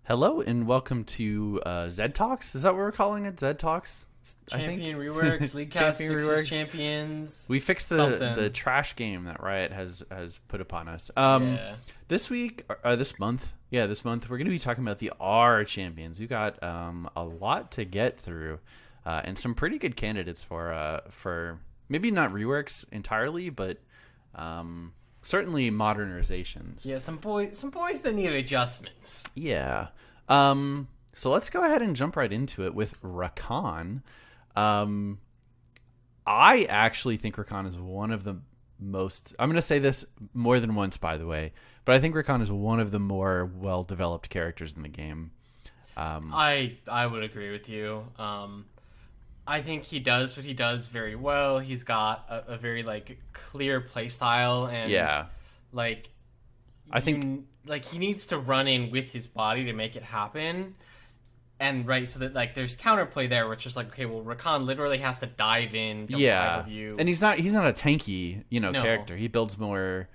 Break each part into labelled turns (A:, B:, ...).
A: Hello and welcome to ZED Talks. Is that what we're calling it? ZED Talks?
B: Champion Reworks, Leaguecast fixes champions.
A: We fixed the trash game that Riot has put upon us. This month, we're going to be talking about the R champions. We got a lot to get through, and some pretty good candidates for maybe not reworks entirely, but certainly modernizations.
B: Yeah, some boys that need adjustments.
A: Yeah. So let's go ahead and jump right into it with Rakan. I actually think Rakan is one of the most... I'm going to say this more than once, by the way, but I think Rakan is one of the more well-developed characters in the game.
B: I would agree with you. I think he does what he does very well. He's got a very clear play style, and I think he needs to run in with his body to make it happen. And so that there's counterplay there, which is okay, well, Rakan literally has to dive in. Of you.
A: And he's not a tanky character. He builds more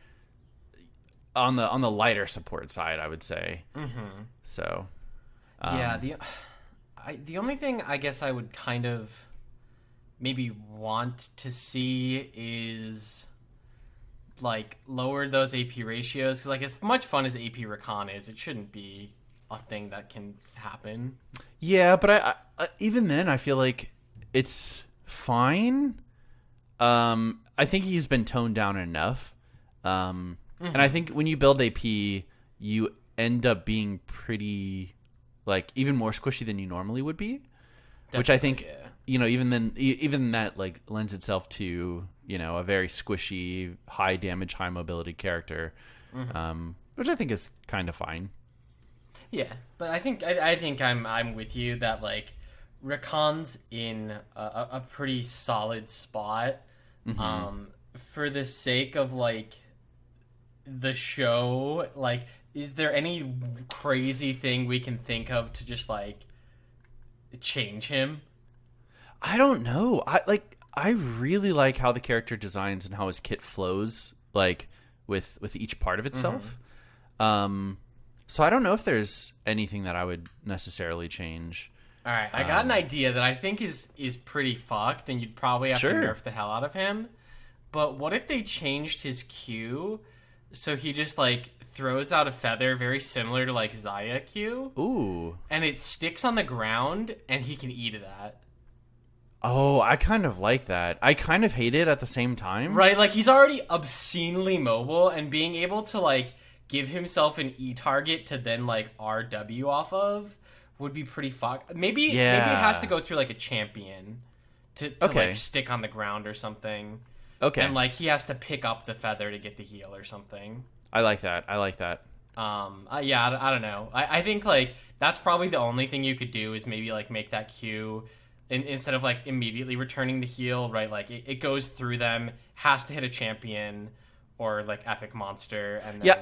A: on the lighter support side, I would say.
B: Mm-hmm.
A: So
B: the only thing I guess I would kind of maybe want to see is lower those AP ratios, because as much fun as AP Rakan is, it shouldn't be a thing that can happen.
A: Yeah, but I even then I feel like it's fine. I think he's been toned down enough. And I think when you build AP, you end up being pretty even more squishy than you normally would be. Definitely, which I think even that lends itself to a very squishy, high damage, high mobility character, which I think is kind of fine.
B: Yeah, but I think I'm with you that Rakan's in a pretty solid spot. For the sake of the show, is there any crazy thing we can think of to just change him?
A: I don't know. I really like how the character designs and how his kit flows with each part of itself. So I don't know if there's anything that I would necessarily change.
B: All right, I got an idea that I think is pretty fucked, and you'd probably have to nerf the hell out of him. But what if they changed his Q so he just throws out a feather very similar to Xayah Q?
A: Ooh.
B: And it sticks on the ground, and he can eat that.
A: Oh, I kind of like that. I kind of hate it at the same time.
B: Right, he's already obscenely mobile, and being able to give himself an E target to then RW off of would be pretty fucked. Maybe it has to go through a champion to stick on the ground or something.
A: Okay.
B: And he has to pick up the feather to get the heal or something.
A: I like that.
B: I don't know. I think that's probably the only thing you could do is maybe make that Q instead of immediately returning the heal, right? It goes through them, has to hit a champion or epic monster, and then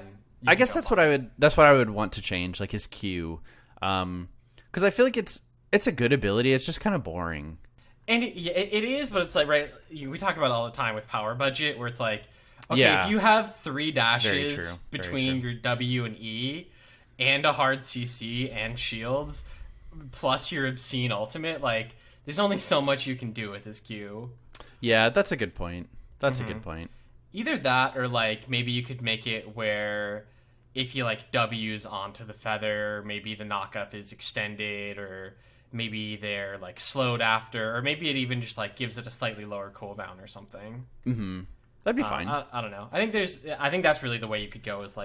A: I guess that's what I would want to change, his Q, because I feel like it's a good ability. It's just kind of boring.
B: And it is, but it's we talk about it all the time with power budget, where it's if you have 3 dashes between your W and E, and a hard CC and shields, plus your obscene ultimate, there's only so much you can do with this Q.
A: Yeah, that's a good point. A good point.
B: Either that, or maybe you could make it where if he W's onto the feather, maybe the knockup is extended, or maybe they're slowed after, or maybe it even just gives it a slightly lower cooldown or something.
A: That'd be fine.
B: I don't know. I think that's really the way you could go, is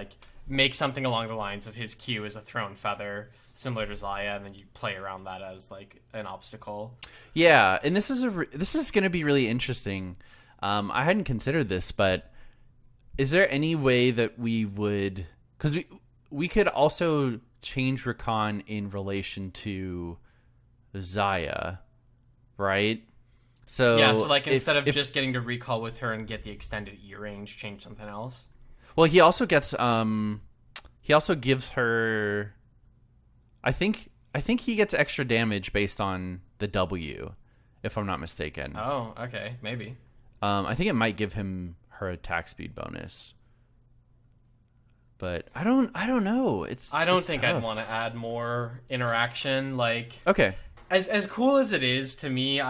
B: make something along the lines of his Q as a thrown feather, similar to Xayah, and then you play around that as an obstacle.
A: Yeah, and this is going to be really interesting. I hadn't considered this, but is there any way that we would... Because we could also change Rakan in relation to Xayah, right? So
B: instead of just getting to recall with her and get the extended E range, change something else.
A: Well, he also gets he also gives her... I think he gets extra damage based on the W, if I'm not mistaken.
B: Oh, okay, maybe.
A: I think it might give him her attack speed bonus.
B: But
A: I don't know.
B: I don't
A: it's
B: think
A: tough.
B: I'd want to add more interaction. Like,
A: Okay.
B: as cool as it is to me,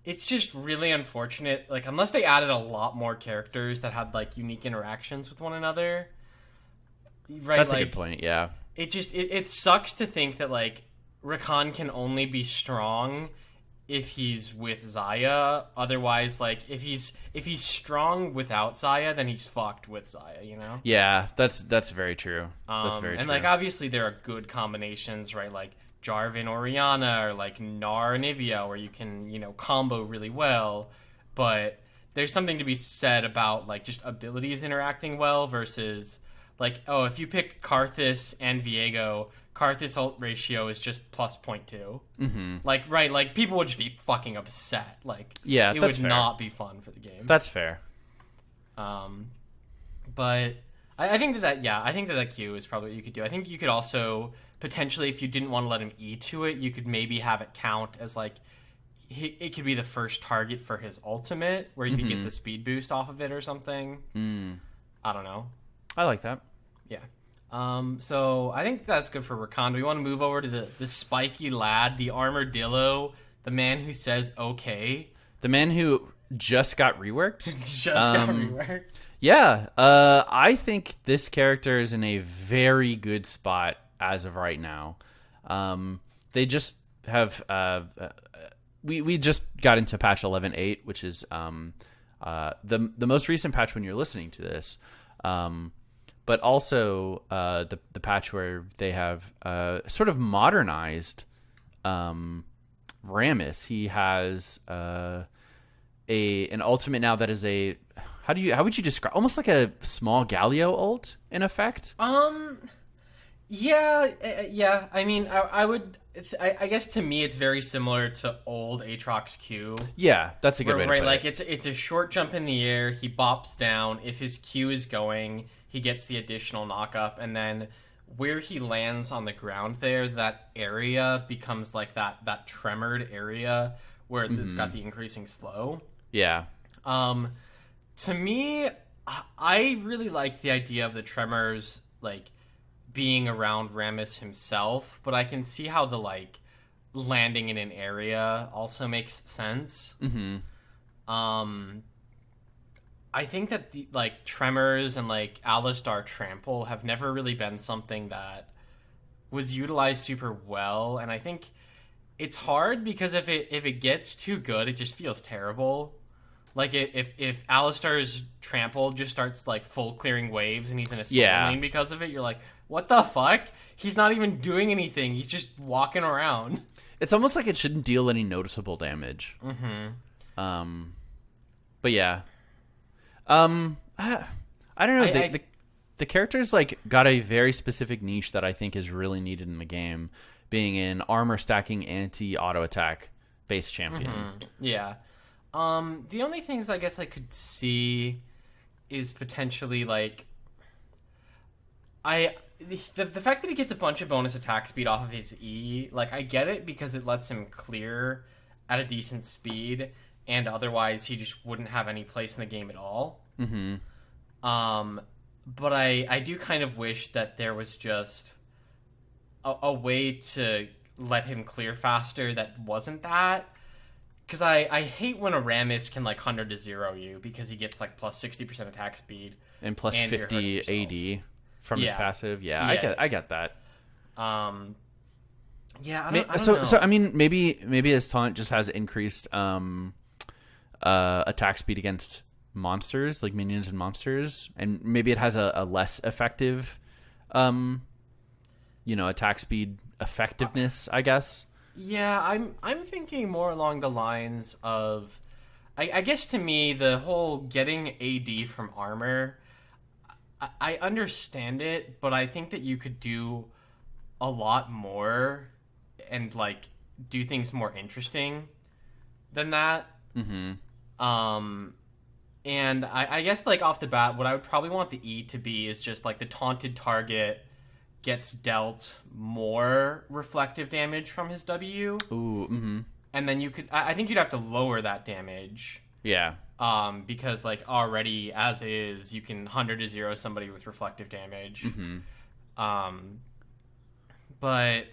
B: it's just really unfortunate. Like, unless they added a lot more characters that had like unique interactions with one another, right?
A: That's
B: like,
A: a good point. Yeah.
B: It just it sucks to think that like Rakan can only be strong if he's with Xayah. Otherwise, like if he's strong without Xayah, then he's fucked with Xayah, you know?
A: Yeah, that's very true. That's very
B: and
A: true.
B: like obviously there are good combinations, right? Like Jarvan Orianna or like Gnar and Ivia where you can, you know, combo really well. But there's something to be said about like just abilities interacting well versus like, oh, if you pick Karthus and Viego, Karthus ult ratio is just plus 0.2. Mm-hmm. Like, right, like, people would just be fucking upset. Like,
A: Yeah,
B: it
A: that's
B: would
A: fair.
B: not be fun for the game.
A: That's fair.
B: But I think that Q is probably what you could do. I think you could also, potentially, if you didn't want to let him E to it, you could maybe have it count as, like, it could be the first target for his ultimate, where you could get the speed boost off of it or something. I don't know.
A: I like that.
B: Yeah. So I think that's good for Rakan. Do we want to move over to the spiky lad, the armadillo, the man who says okay?
A: The man who just got reworked?
B: Got reworked.
A: Yeah. I think this character is in a very good spot as of right now. They just have... we just got into patch 11.8, which is the most recent patch when you're listening to this. But also the patch where they have sort of modernized Rammus. He has an ultimate now that is a how would you describe, almost like a small Galio ult in effect?
B: Yeah. I mean, I guess to me it's very similar to old Aatrox Q.
A: Yeah, that's a good way to put it.
B: Like it's a short jump in the air. He bops down. If his Q is going, he gets the additional knock-up, and then where he lands on the ground there, that area becomes like that tremored area where it's got the increasing slow.
A: Yeah.
B: To me, I really like the idea of the tremors, like, being around Rammus himself, but I can see how the, like, landing in an area also makes sense. I think that the like Tremors and like Alistar Trample have never really been something that was utilized super well, and I think it's hard because if it gets too good, it just feels terrible. Like if Alistar's Trample just starts like full clearing waves and he's in a solo lane because of it, you're like, what the fuck? He's not even doing anything. He's just walking around.
A: It's almost like it shouldn't deal any noticeable damage. But yeah. I don't know. The character's like got a very specific niche that I think is really needed in the game, being an armor stacking anti-auto attack base champion.
B: Yeah. The only things I guess I could see is potentially like the fact that he gets a bunch of bonus attack speed off of his E, like I get it because it lets him clear at a decent speed, and otherwise he just wouldn't have any place in the game at all. But I do kind of wish that there was just a way to let him clear faster that wasn't that. Because I hate when a Rammus can like 100 to 0 you because he gets like plus 60% attack speed.
A: And plus 50 AD from his passive. Yeah, I get that.
B: Yeah, I don't know.
A: So I mean, maybe his taunt just has increased attack speed against monsters, like minions and monsters, and maybe it has a less effective attack speed effectiveness, I guess.
B: Yeah, I'm thinking more along the lines of I guess to me the whole getting AD from armor, I understand it, but I think that you could do a lot more and like do things more interesting than that. And I guess, like, off the bat, what I would probably want the E to be is just, like, the taunted target gets dealt more reflective damage from his W.
A: Ooh,
B: And then you could... I think you'd have to lower that damage.
A: Yeah.
B: because like already as is, you can 100 to 0 somebody with reflective damage. But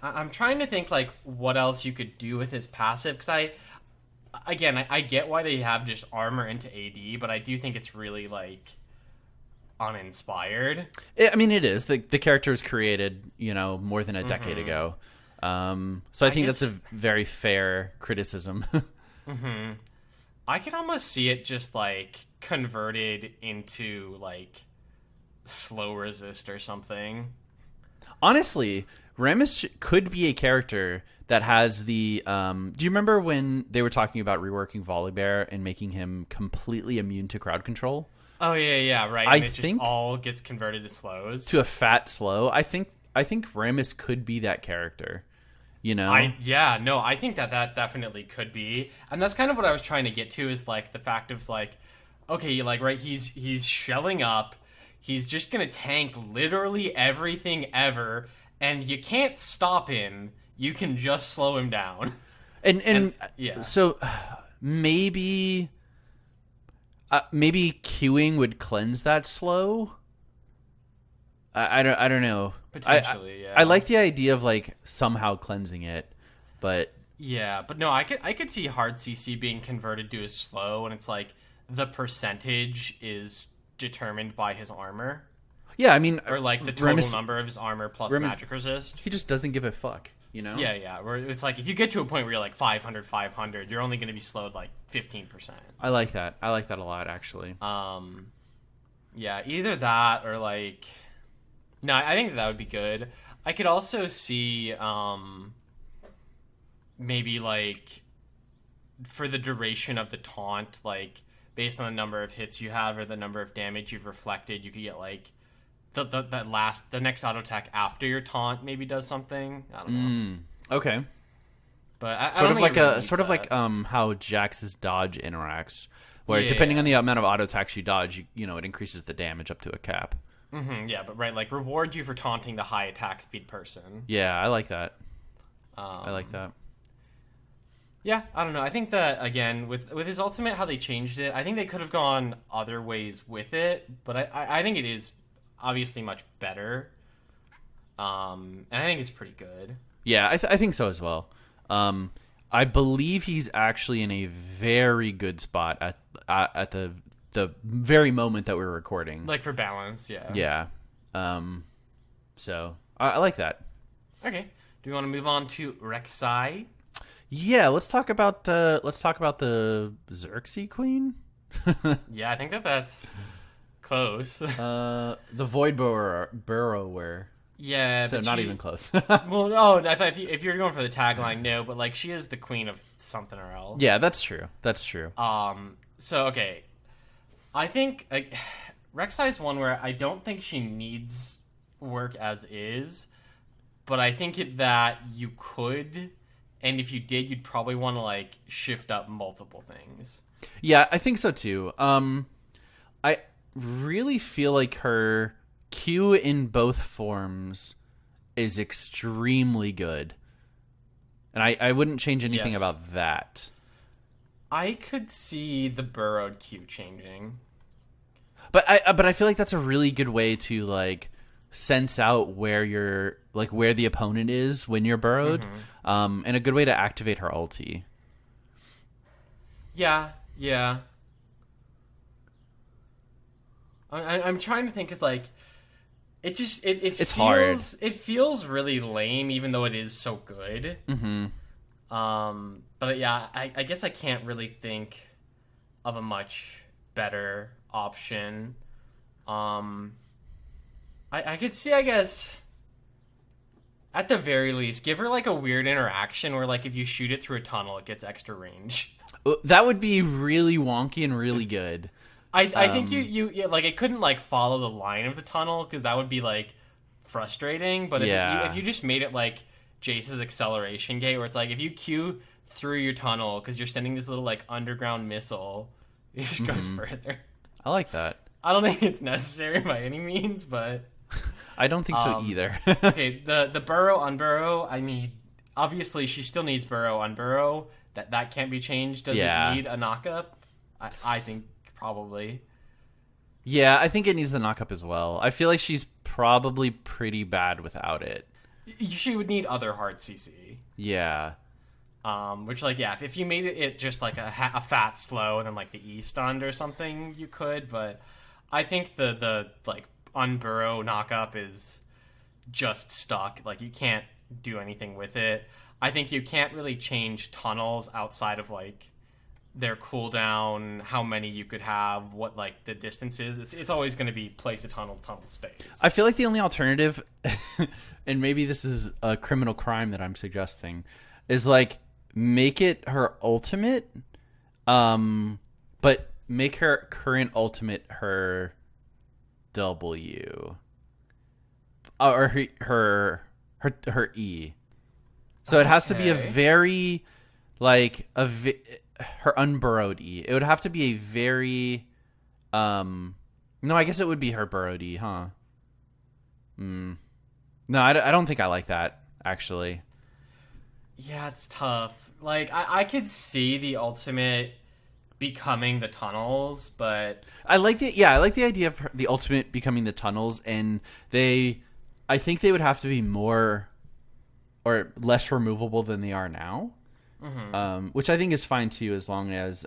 B: I'm trying to think like what else you could do with his passive, because I get why they have just armor into AD, but I do think it's really like uninspired.
A: I mean, it is. The character was created, more than a decade ago. So I think that's a very fair criticism.
B: I could almost see it just like converted into like slow resist or something.
A: Honestly, Rammus could be a character that has the... do you remember when they were talking about reworking Volibear and making him completely immune to crowd control?
B: Oh, yeah, right.
A: I
B: and it
A: think
B: just all gets converted to slows.
A: To a fat slow. I think Rammus could be that character.
B: I think that definitely could be. And that's kind of what I was trying to get to, is like the fact of like, okay, like, right, he's shelling up. He's just going to tank literally everything ever, and you can't stop him. You can just slow him down.
A: And so maybe queuing would cleanse that slow. I don't know.
B: Potentially, yeah.
A: I like the idea of like somehow cleansing it, but
B: yeah, but no, I could see hard CC being converted to a slow, and it's like the percentage is determined by his armor.
A: Yeah, I mean,
B: or like the total number of his armor plus magic resist.
A: He just doesn't give a fuck,
B: Yeah. Where it's like if you get to a point where you're like 500, you're only going to be slowed like 15%.
A: I like that. I like that a lot, actually.
B: Yeah, either that or like. No, I think that would be good. I could also see maybe like for the duration of the taunt, like based on the number of hits you have or the number of damage you've reflected, you could get like the next auto attack after your taunt maybe does something. I don't know.
A: Okay.
B: But I
A: sort
B: don't
A: of like how Jax's dodge interacts, where depending on the amount of auto attacks you dodge, it increases the damage up to a cap.
B: Yeah, but right, like reward you for taunting the high attack speed person.
A: Yeah, I like that. I like that.
B: Yeah, I don't know. I think that again with his ultimate, how they changed it, I think they could have gone other ways with it, but I think it is obviously much better. And I think it's pretty good.
A: Yeah, I think so as well. I believe he's actually in a very good spot at the very moment that we're recording.
B: Like for balance, yeah.
A: Yeah. So I like that.
B: Okay. Do we want to move on to Rek'Sai?
A: Yeah, let's talk about the Xerxes Queen.
B: Yeah, I think that's close.
A: The Void Burrower.
B: Yeah,
A: so not even close.
B: Well, no, I thought if you're going for the tagline, no, but like she is the queen of something or else.
A: Yeah, that's true. That's true.
B: So okay. I think Rek'Sai is one where I don't think she needs work as is, but I think that you could, and if you did, you'd probably want to like shift up multiple things.
A: Yeah, I think so too. I really feel like her Q in both forms is extremely good, and I wouldn't change anything about that.
B: I could see the burrowed Q changing.
A: But I feel like that's a really good way to like sense out where the opponent is when you're burrowed, and a good way to activate her ulti.
B: Yeah. I'm trying to think, cause like it just it's feels
A: hard.
B: It feels really lame, even though it is so good. But yeah, I guess I can't really think of a much better option. I could see, I guess, at the very least, give her like a weird interaction where like if you shoot it through a tunnel, it gets extra range.
A: That would be really wonky and really good.
B: I think you like it couldn't like follow the line of the tunnel because that would be like frustrating. But if you just made it like Jace's acceleration gate, where it's like if you Q through your tunnel because you're sending this little like underground missile, it just goes further.
A: I like that.
B: I don't think it's necessary by any means, but
A: I don't think so either.
B: Okay, the burrow unburrow. I mean, obviously she still needs burrow unburrow. that can't be changed. Does it need a knockup? I think probably.
A: Yeah, I think it needs the knockup as well. I feel like she's probably pretty bad without it.
B: She would need other hard CC.
A: Yeah.
B: Which, like, yeah, if you made it just like a fat slow and then like the E stunned or something, you could. But I think the like unburrow knockup is just stuck. Like, you can't do anything with it. I think you can't really change tunnels outside of like their cooldown, how many you could have, what like the distance is. It's always going to be place a tunnel stays.
A: I feel like the only alternative, and maybe this is a criminal crime that I'm suggesting, is like make it her ultimate, but make her current ultimate her W, or her E. So it has to be a very like her unburrowed E. It would have to be a very no, I guess it would be her burrowed E, huh? No, I don't think I like that, actually.
B: Yeah, it's tough. Like, I could see the ultimate becoming the tunnels, but
A: I like the idea of the ultimate becoming the tunnels, and I think they would have to be more or less removable than they are now. Mm-hmm. Which I think is fine too, as long as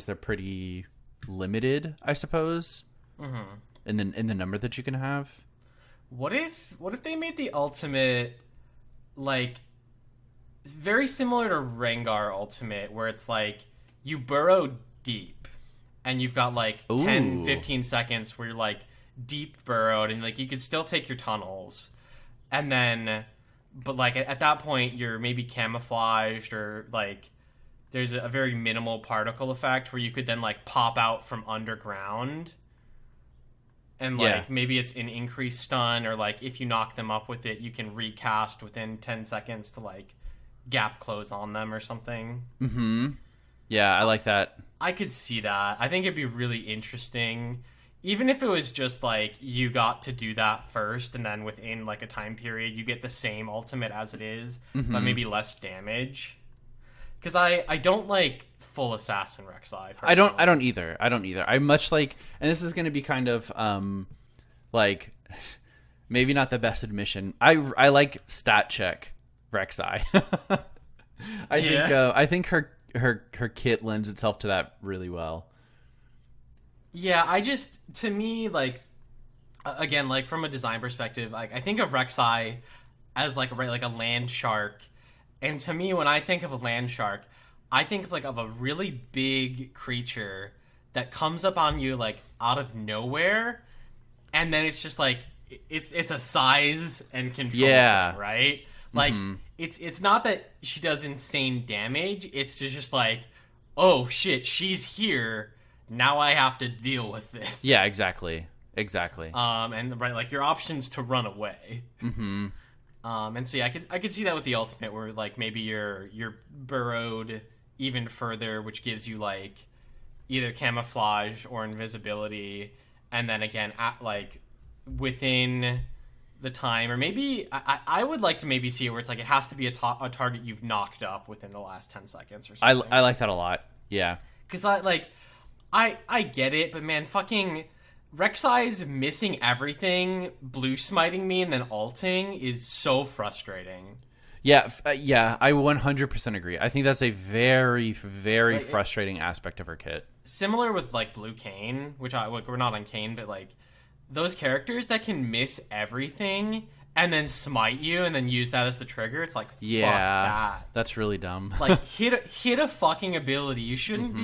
A: they're pretty limited, I suppose. Mm-hmm. In the number that you can have.
B: What if they made the ultimate like very similar to Rengar ultimate, where it's like you burrow deep and you've got like 10, 15 seconds where you're like deep burrowed and like you could still take your tunnels, and then but like at that point you're maybe camouflaged, or like there's a very minimal particle effect where you could then like pop out from underground, and like maybe it's an increased stun, or like if you knock them up with it you can recast within 10 seconds to like gap close on them or something.
A: Yeah, I like that.
B: I could see that. I think it'd be really interesting, even if it was just like you got to do that first and then within like a time period you get the same ultimate as it is, but maybe less damage. Because I don't like full assassin Rek'Sai.
A: I don't either. I much like, and this is going to be kind of like maybe not the best admission. I like stat check Rek'Sai. I think her kit lends itself to that really well.
B: Yeah, to me, like, again, like from a design perspective, like I think of Rek'Sai as like a land shark, and to me, when I think of a land shark, I think like of a really big creature that comes up on you like out of nowhere, and then it's just like it's a size and control thing, right? Like it's not that she does insane damage, it's just like, oh shit, she's here, now I have to deal with this.
A: Yeah, exactly.
B: And right, like your options to run away. And so yeah, I could see that with the ultimate, where like maybe you're burrowed even further, which gives you like either camouflage or invisibility, and then again at like within the time, or maybe I would like to maybe see it where it's like it has to be a target you've knocked up within the last 10 seconds or something.
A: I like that a lot. Yeah,
B: because I get it, but man, fucking Rek'Sai's missing everything, blue smiting me and then ulting is so frustrating.
A: Yeah, I 100% agree. I think that's a very, very frustrating aspect of her kit.
B: Similar with like Blue Kayn, which we're not on Kayn, but like those characters that can miss everything and then smite you and then use that as the trigger, it's like, fuck that.
A: That's really dumb.
B: Like hit a fucking ability. You shouldn't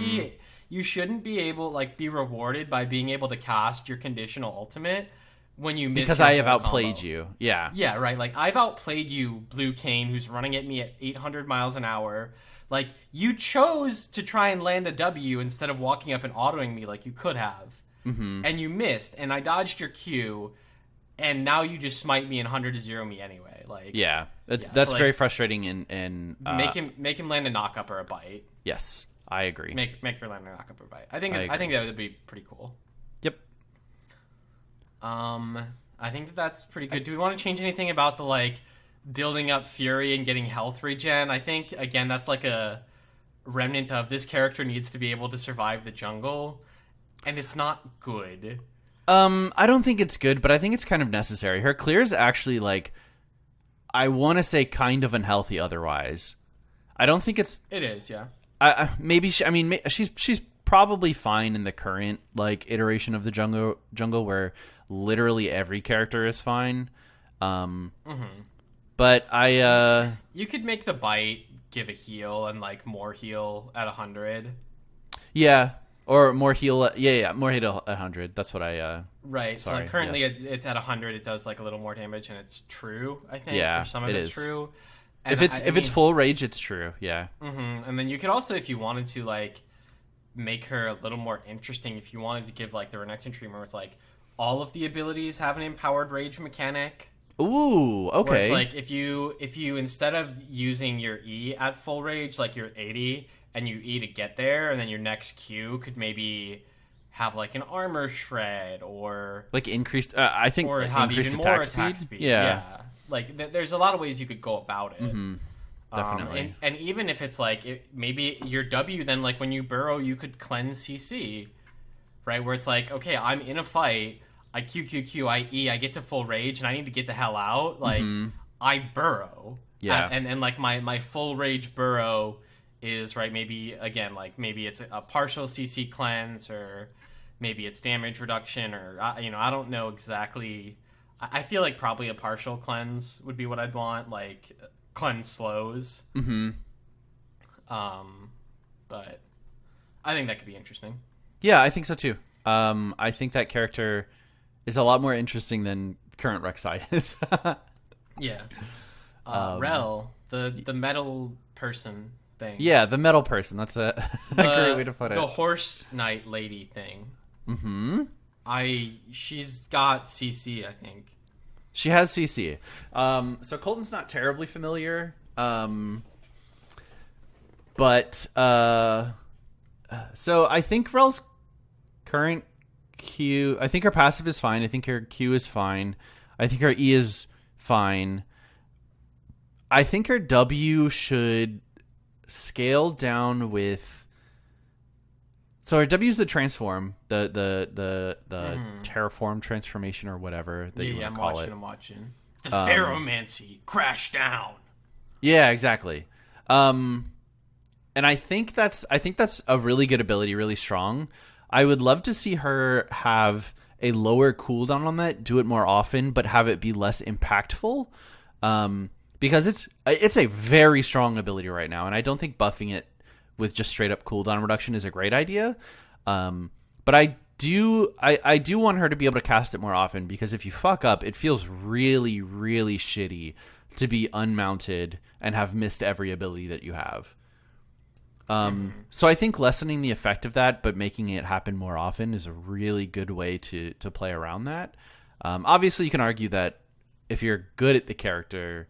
B: be able like be rewarded by being able to cast your conditional ultimate when you miss,
A: because I have outplayed you. Yeah,
B: right. Like I've outplayed you, Blue Kayn, who's running at me at 800 miles an hour. Like you chose to try and land a W instead of walking up and autoing me like you could have, and you missed, and I dodged your Q, and now you just smite me and 100-0 me anyway. Like
A: that's very frustrating. And
B: make him land a knockup or a bite.
A: Yes, I agree.
B: Make her land a knockup or a bite. I think that would be pretty cool.
A: Yep.
B: I think that's pretty good. Do we want to change anything about the like building up Fury and getting health regen. I think, again, that's like a remnant of this character needs to be able to survive the jungle, and it's not good.
A: I don't think it's good, but I think it's kind of necessary. Her clear is actually, like, I want to say kind of unhealthy otherwise. I don't think it's...
B: It is, yeah.
A: She's probably fine in the current, like, iteration of the jungle where literally every character is fine. But
B: you could make the bite give a heal and, like, more heal at 100.
A: Yeah. Or more heal, more heal at 100. That's what I.
B: Right.
A: Sorry,
B: so like currently
A: yes.
B: it's at 100. It does like a little more damage, and it's true. I think.
A: Yeah,
B: or some of
A: it
B: it's
A: is.
B: true. And
A: if it's full rage, it's true. Yeah.
B: And then you could also, if you wanted to, like, make her a little more interesting, if you wanted to give like the Renekton tree where it's like all of the abilities have an empowered rage mechanic.
A: Ooh. Okay.
B: Where it's like if you instead of using your E at full rage, like you're at 80. And you E to get there, and then your next Q could maybe have like an armor shred or
A: like increased. I think
B: or have
A: increased
B: even
A: attack
B: more
A: speed.
B: attack speed.
A: Yeah.
B: Like there's a lot of ways you could go about it.
A: Definitely.
B: And even if it's like maybe your W, then like when you burrow, you could cleanse CC, right? Where it's like, okay, I'm in a fight, I Q, I E, I get to full rage, and I need to get the hell out. Like I burrow.
A: Yeah.
B: And like my full rage burrow is right, maybe again, like maybe it's a partial CC cleanse, or maybe it's damage reduction, or I don't know exactly. I feel like probably a partial cleanse would be what I'd want, like cleanse slows. But I think that could be interesting.
A: Yeah, I think so too. I think that character is a lot more interesting than current Rek'Sai is.
B: Yeah. Rell, the metal person thing.
A: Yeah, the metal person. That's a great way to put it.
B: The horse knight lady thing. She's got CC, I think.
A: She has CC. So Colton's not terribly familiar. But so I think Rell's current Q, I think her passive is fine. I think her Q is fine. I think her E is fine. I think her W should scale down with. So her W is the transform, the terraform transformation or whatever that you want to call it.
B: I'm watching. The Ferromancy crash down.
A: Yeah, exactly. And I think that's a really good ability, really strong. I would love to see her have a lower cooldown on that, do it more often, but have it be less impactful. Because it's a very strong ability right now, and I don't think buffing it with just straight up cooldown reduction is a great idea. But I do want her to be able to cast it more often, because if you fuck up, it feels really, really shitty to be unmounted and have missed every ability that you have. So I think lessening the effect of that, but making it happen more often, is a really good way to play around that. Obviously, you can argue that if you're good at the character,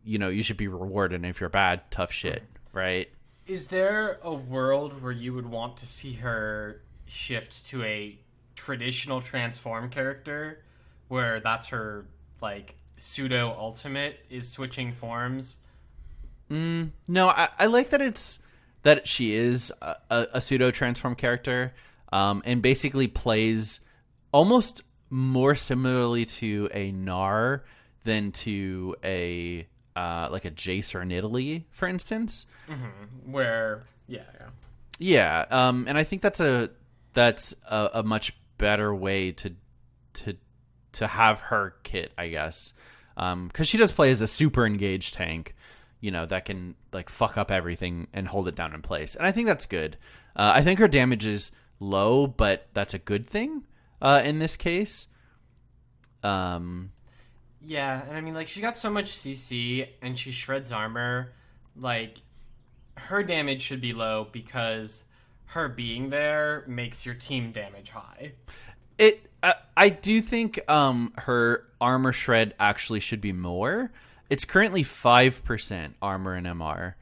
A: you should be rewarded, and if you're bad, tough shit, right?
B: Is there a world where you would want to see her shift to a traditional transform character, where that's her, like, pseudo ultimate is switching forms?
A: No, I like that she is a pseudo transform character, and basically plays almost more similarly to a Gnar than to a like a Jace or an Italy, for instance.
B: Where
A: yeah. And I think that's a much better way to have her kit, I guess, because she does play as a super engaged tank, that can, like, fuck up everything and hold it down in place. And I think that's good. I think her damage is low, but that's a good thing in this case.
B: Yeah, and I mean, like, she's got so much CC and she shreds armor. Like, her damage should be low because her being there makes your team damage high. I do think her armor shred actually should be more. It's currently 5% armor and MR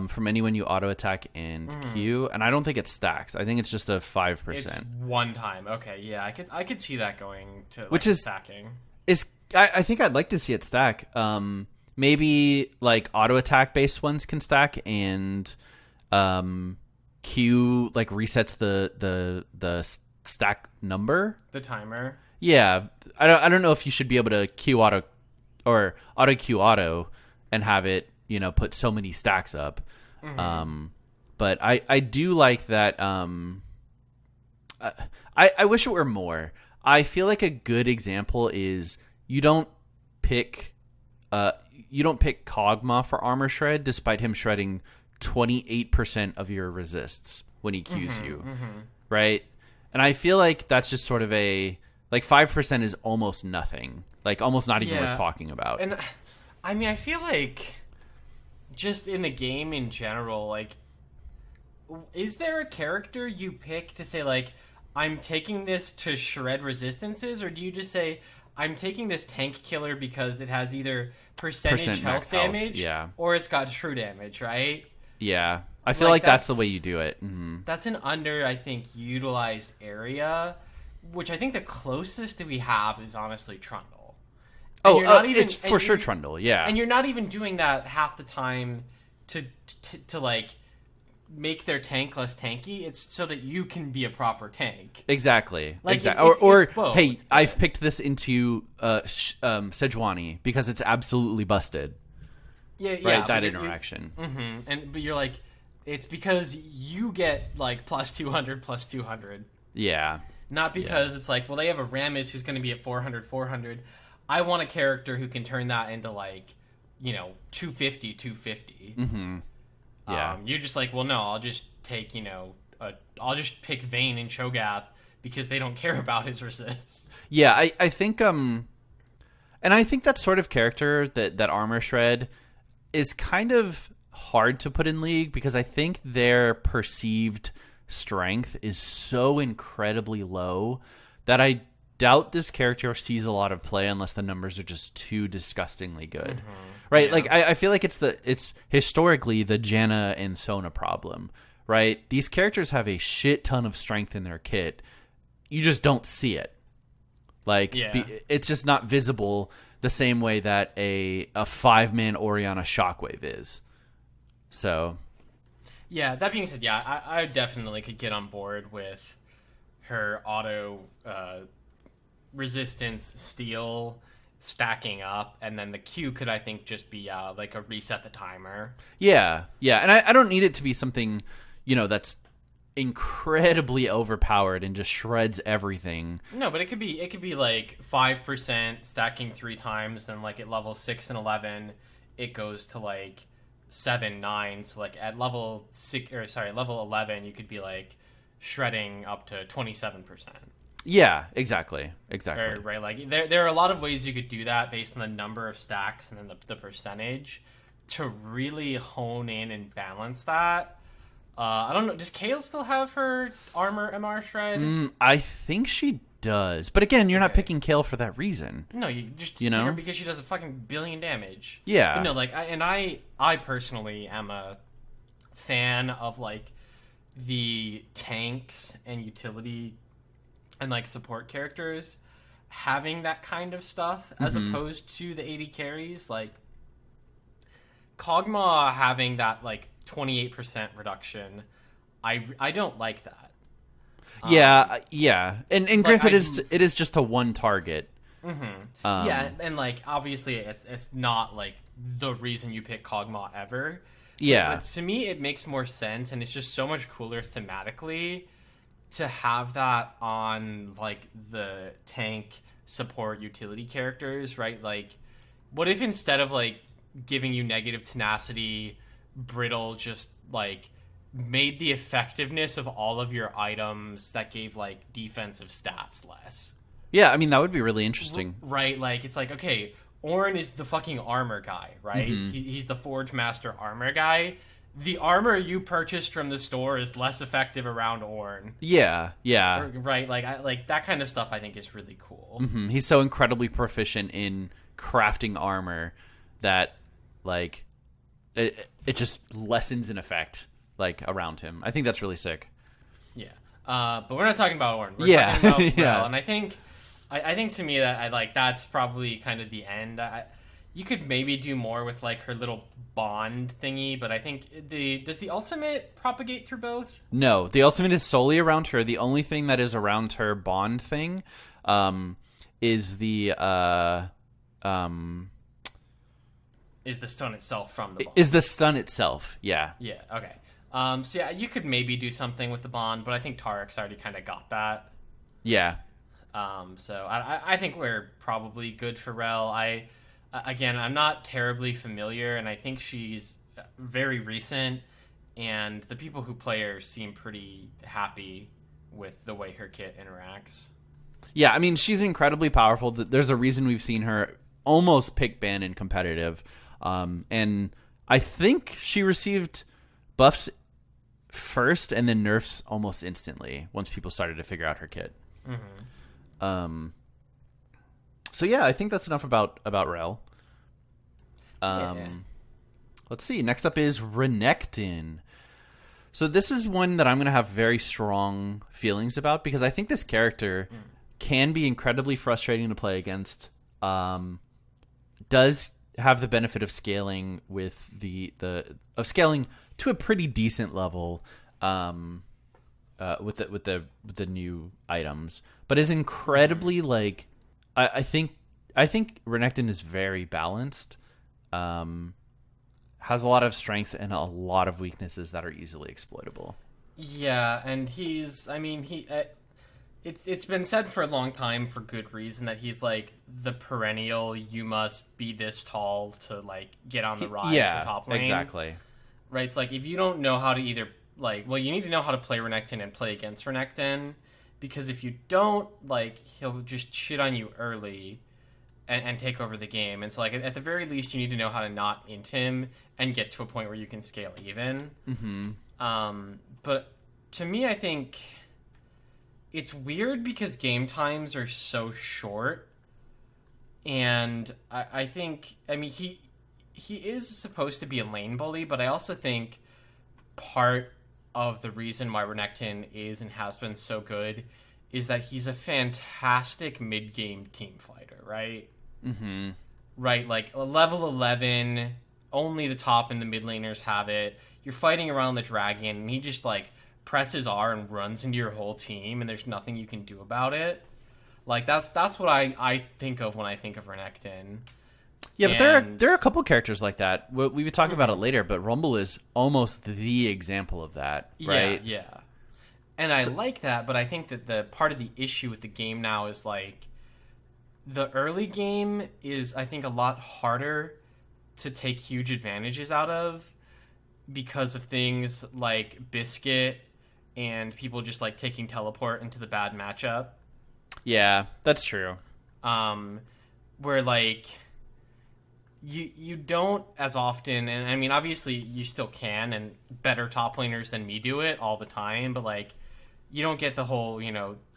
B: from anyone you auto attack and Q, and I don't think it stacks. I think it's just a 5%. It's one time. Okay, yeah, I could see that going to, like,
A: which is
B: stacking.
A: is I think I'd like to see it stack. Maybe like auto attack based ones can stack, and Q like resets the stack number,
B: the timer.
A: Yeah, I don't know if you should be able to Q auto or auto Q auto and have it, you know, put so many stacks up. But I do like that. I wish it were more. I feel like a good example is you don't pick Kog'Maw for armor shred, despite him shredding 28% of your resists when he Qs you, right? And I feel like that's just sort of a like 5% is almost nothing, like almost not even worth talking about.
B: And I mean, I feel like just in the game in general, like, is there a character you pick to say like, I'm taking this to shred resistances, or do you just say I'm taking this tank killer because it has either percentage health damage, or it's got true damage, right?
A: Yeah, I feel like that's the way you do it.
B: That's an I think, utilized area, which I think the closest that we have is honestly Trundle.
A: It's for sure Trundle, yeah.
B: And you're not even doing that half the time to like make their tank less tanky. It's so that you can be a proper tank.
A: Exactly.
B: Like,
A: exactly. It's both. Hey, I've picked this into Sejuani because it's absolutely busted.
B: Yeah,
A: that interaction.
B: But you're like, it's because you get like plus 200.
A: Yeah.
B: Not because it's like, well, they have a Rammus who's going to be at 400. I want a character who can turn that into like, you know, 250.
A: Yeah.
B: You're just like, well, no, I'll just take, you know, I'll just pick Vayne and Cho'Gath because they don't care about his resists.
A: Yeah, I think and I think that sort of character, that armor shred, is kind of hard to put in League because I think their perceived strength is so incredibly low that I doubt this character sees a lot of play unless the numbers are just too disgustingly good. Right? Yeah. Like I feel like it's historically the Janna and Sona problem, right? These characters have a shit ton of strength in their kit. You just don't see it. Like it's just not visible the same way that a 5-man Orianna Shockwave is. So,
B: yeah, that being said, I definitely could get on board with her auto resistance steal stacking up, and then the Q could, I think, just be like a reset the timer.
A: Yeah, and I don't need it to be something, you know, that's incredibly overpowered and just shreds everything.
B: No, but it could be like 5% stacking 3 times, and like at level 6 and 11 it goes to like 7, 9. So like at level 11 you could be like shredding up to 27%.
A: Yeah, exactly.
B: Right. Like there are a lot of ways you could do that based on the number of stacks and then the percentage to really hone in and balance that. I don't know. Does Kayle still have her armor MR shred?
A: I think she does. But again, you're not picking Kayle for that reason.
B: No, you just pick her because she does a fucking billion damage.
A: Yeah.
B: You know, like I personally am a fan of like the tanks and utility and like support characters having that kind of stuff as opposed to the 80 carries. Like Kog'Maw having that like 28% reduction, I don't like that.
A: Yeah. And granted, it is just a one target.
B: Yeah, and like obviously it's not like the reason you pick Kog'Maw ever.
A: Yeah.
B: But to me it makes more sense, and it's just so much cooler thematically to have that on like the tank support utility characters, right? Like, what if instead of like giving you negative tenacity, Brittle just like made the effectiveness of all of your items that gave like defensive stats less?
A: Yeah, I mean that would be really interesting.
B: Right, like it's like, okay, Ornn is the fucking armor guy, right? He's the Forge Master armor guy. The armor you purchased from the store is less effective around Ornn.
A: Yeah.
B: Right, like that kind of stuff I think is really cool.
A: He's so incredibly proficient in crafting armor that like it just lessens in effect like around him. I think that's really sick.
B: Yeah. But we're not talking about Ornn. We're talking about Rell. And I think I think to me that that's probably kind of the end. You could maybe do more with like her little bond thingy, but I think does the ultimate propagate through both?
A: No, the ultimate is solely around her. The only thing that is around her bond thing is the
B: is the stun itself from the bond.
A: Is the stun itself, yeah.
B: Yeah, okay. So yeah, you could maybe do something with the bond, but I think Tarek's already kind of got that.
A: Yeah.
B: So I think we're probably good for Rell. Again, I'm not terribly familiar, and I think she's very recent, and the people who play her seem pretty happy with the way her kit interacts.
A: Yeah, I mean, she's incredibly powerful. There's a reason we've seen her almost pick ban in competitive. And I think she received buffs first and then nerfs almost instantly once people started to figure out her kit. Mm-hmm. So yeah, I think that's enough about Rell. Let's see. Next up is Renekton. So this is one that I'm going to have very strong feelings about because I think this character can be incredibly frustrating to play against. Does have the benefit of scaling with of scaling to a pretty decent level with the new items, but is incredibly like I think Renekton is very balanced. Has a lot of strengths and a lot of weaknesses that are easily exploitable.
B: Yeah, and it's been said for a long time for good reason that he's like the perennial you must be this tall to like get on the ride for top lane.
A: Exactly.
B: Right, it's like if you don't know how to either you need to know how to play Renekton and play against Renekton, because if you don't, like, he'll just shit on you early and take over the game. And so like at the very least you need to know how to not int him and get to a point where you can scale even. Mm-hmm. But to me, I think it's weird because game times are so short, and I think he is supposed to be a lane bully, but I also think part of the reason why Renekton is and has been so good is that he's a fantastic mid-game team fighter, right? Mm-hmm. Right, like a level 11, only the top and the mid laners have it. You're fighting around the dragon, and he just like presses R and runs into your whole team, and there's nothing you can do about it. Like that's what I think of when I think of Renekton.
A: Yeah, but there are a couple characters like that. We would talk about it later, but Rumble is almost the example of that, right?
B: Yeah. And I like that, but I think that the part of the issue with the game now is like the early game is, I think, a lot harder to take huge advantages out of because of things like Biscuit and people just like taking teleport into the bad matchup.
A: Yeah, that's true.
B: Where like you don't as often, and I mean obviously you still can, and better top laners than me do it all the time, but like you don't get the whole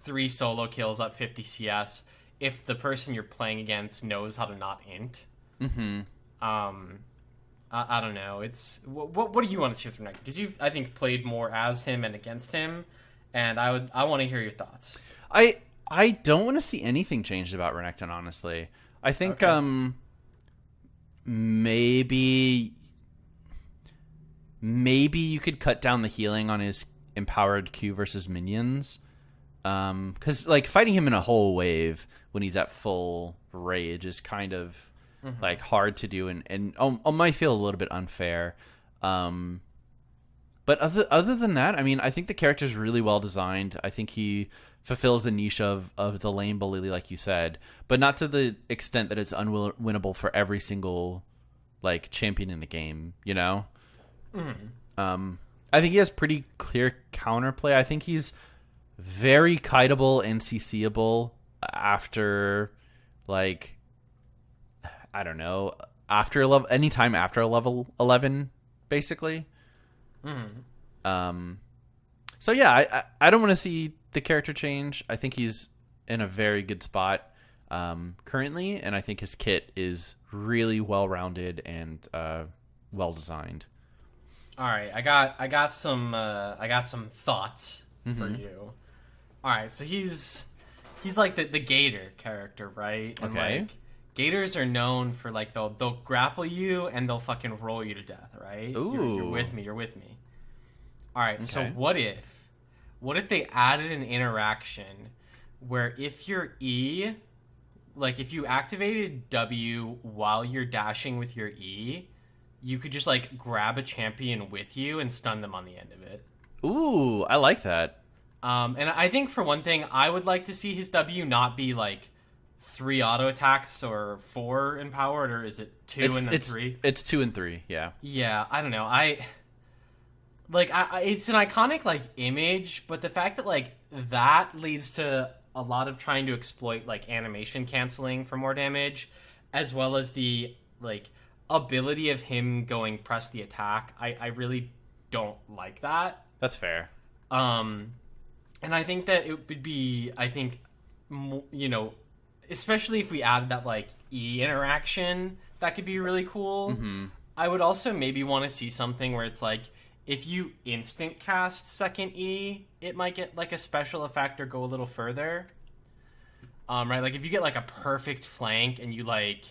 B: 3 solo kills up 50 CS if the person you're playing against knows how to not int. Mm-hmm. I don't know. It's what do you want to see with Renekton? Because you've, I think, played more as him and against him, and I want to hear your thoughts.
A: I don't want to see anything changed about Renekton, honestly. I think maybe you could cut down the healing on his empowered Q versus minions. Because like fighting him in a whole wave when he's at full rage is kind of like hard to do, and might feel a little bit unfair. But other than that, I mean, I think the character's really well designed. I think he fulfills the niche of the lane bully, like you said, but not to the extent that it's unwinnable for every single like champion in the game. I think he has pretty clear counterplay. I think he's very kiteable and CCable after, like, I don't know, anytime after a level 11, basically. So yeah, I don't want to see the character change. I think he's in a very good spot currently, and I think his kit is really well rounded and well designed.
B: All right, I got some thoughts for you. All right, so he's he's like the gator character, right? And
A: Okay.
B: like gators are known for like they'll grapple you and they'll fucking roll you to death, right?
A: Ooh.
B: You're with me. You're with me. All right. So
A: Okay.
B: what if they added an interaction where if your E, like if you activated W while you're dashing with your E, you could just like grab a champion with you and stun them on the end of it.
A: Ooh, I like that.
B: And I think for one thing, I would like to see his W not be like 3 auto attacks or 4 empowered, or is it 2 and then 3?
A: It's 2 and 3. Yeah.
B: Yeah, I don't know. I it's an iconic like image, but the fact that like that leads to a lot of trying to exploit like animation canceling for more damage, as well as the like ability of him going press the attack. I really don't like that.
A: That's fair.
B: And I think that it would be, you know, especially if we added that like E interaction, that could be really cool.
A: Mm-hmm.
B: I would also maybe want to see something where it's like, if you instant cast second E, it might get like a special effect or go a little further. Right? Like if you get like a perfect flank and you like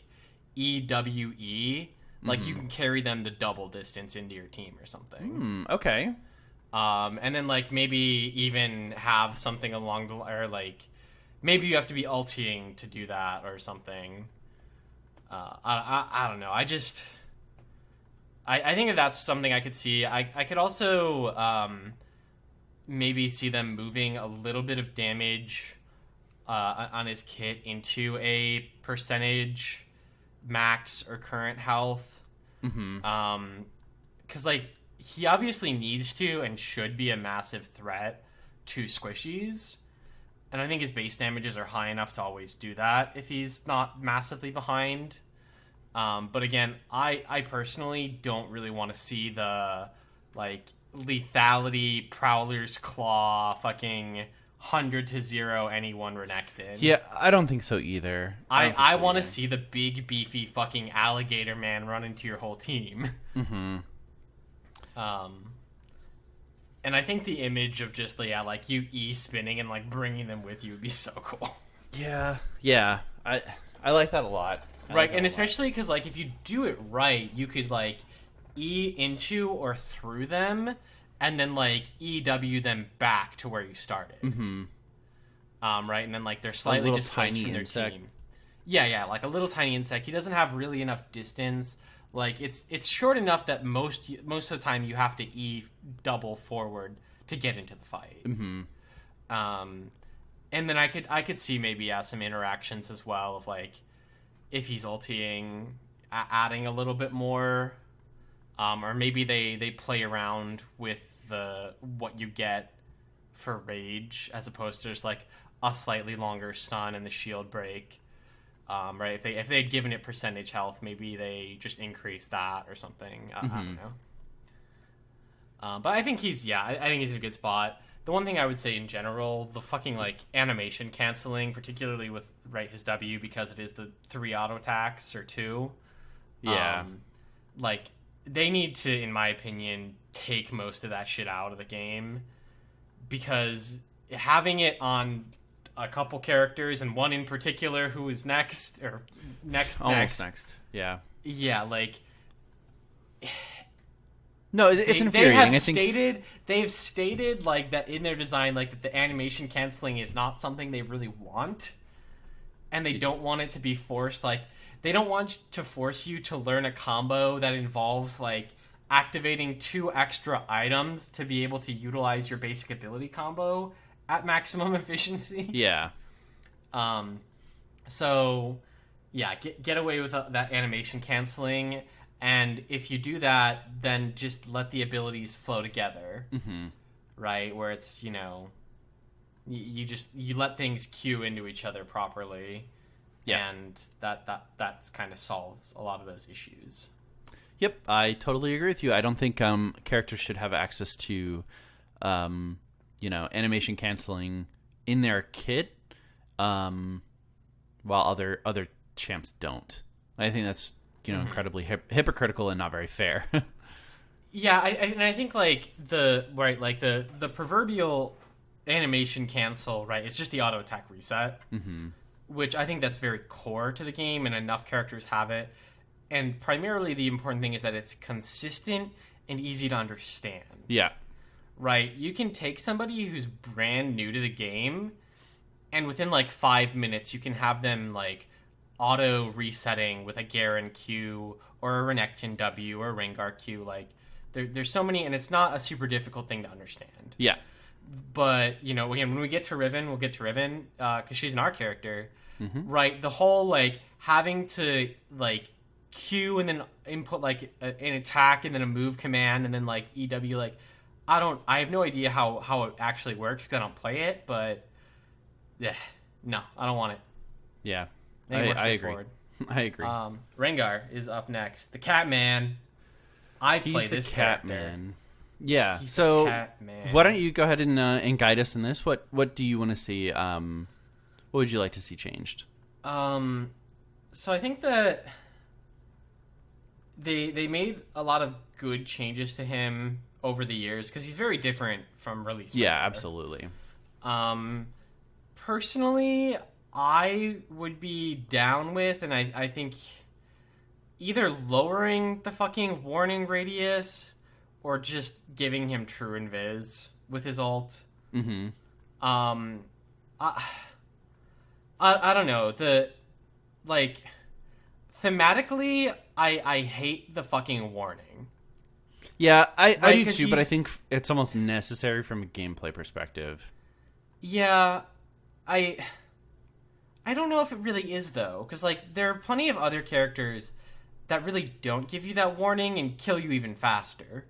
B: EWE, like you can carry them the double distance into your team or something.
A: Okay.
B: And then like maybe even have something along the or like maybe you have to be ulting to do that or something. I don't know. I think that's something I could see. I could also maybe see them moving a little bit of damage on his kit into a percentage max or current health. Because like he obviously needs to and should be a massive threat to squishies. And I think his base damages are high enough to always do that if he's not massively behind. But again, I personally don't really want to see the like lethality, Prowler's Claw, fucking 100-0 anyone Renekton.
A: Yeah, I don't think so either.
B: I want to see the big beefy fucking alligator man run into your whole team. And I think the image of just like you E spinning and like bringing them with you would be so cool.
A: Yeah. I like that a lot.
B: Right, and especially because like if you do it right, you could like E into or through them, and then like EW them back to where you started. Right, and then like they're slightly displaced from their team. Yeah, like a little tiny insect. He doesn't have really enough distance. Like it's short enough that most of the time you have to E double forward to get into the fight. And then I could see maybe some interactions as well of like if he's ulting, adding a little bit more, or maybe they play around with what you get for rage as opposed to just like a slightly longer stun and the shield break. Right, if they had given it percentage health, maybe they just increase that or something. I don't know. But I think he's I think he's in a good spot. The one thing I would say in general, the fucking like animation canceling, particularly with his W because it is the 3 auto attacks or 2.
A: Yeah.
B: Like they need to, in my opinion, take most of that shit out of the game because having it on a couple characters and one in particular who is next.
A: Yeah.
B: Yeah, like
A: no, it's infuriating.
B: They've stated like that in their design, like that the animation canceling is not something they really want, and they don't want it to be forced. Like they don't want to force you to learn a combo that involves like activating 2 extra items to be able to utilize your basic ability combo at maximum efficiency.
A: Yeah.
B: So, yeah, get away with that animation canceling, and if you do that, then just let the abilities flow together. Right, where it's you let things queue into each other properly, and that kind of solves a lot of those issues.
A: Yep, I totally agree with you. I don't think characters should have access to animation canceling in their kit, while other champs don't. I think that's incredibly hypocritical and not very fair.
B: Yeah, I think like the proverbial animation cancel, right? It's just the auto attack reset, which I think that's very core to the game, and enough characters have it. And primarily, the important thing is that it's consistent and easy to understand.
A: Yeah.
B: Right? You can take somebody who's brand new to the game, and within like 5 minutes, you can have them like auto resetting with a Garen Q or a Renekton W or a Rengar Q. Like, there's so many, and it's not a super difficult thing to understand.
A: Yeah.
B: But, you know, again, when we get to Riven, we'll get to Riven, because she's an art character, right? The whole, like, having to, like, Q and then input, like, an attack and then a move command and then, like, EW, like, I have no idea how it actually works because I don't play it, but, yeah, no, I don't want it.
A: Yeah,
B: I agree.
A: I agree.
B: Rengar is up next. The Catman. I play this character.
A: Catman. Yeah.
B: He's
A: so
B: Catman.
A: why don't you go ahead and guide us in this? What do you want to see? What would you like to see changed?
B: So I think that they made a lot of good changes to him over the years because he's very different from release.
A: Yeah, absolutely.
B: Personally, I would be down with, and I think either lowering the fucking warning radius or just giving him true invis with his ult.
A: Mm-hmm.
B: I don't know. Thematically, I hate the fucking warning.
A: Yeah, I
B: Right,
A: do
B: 'cause
A: too, but I think it's almost necessary from a gameplay perspective.
B: Yeah, I don't know if it really is, though, because, like, there are plenty of other characters that really don't give you that warning and kill you even faster.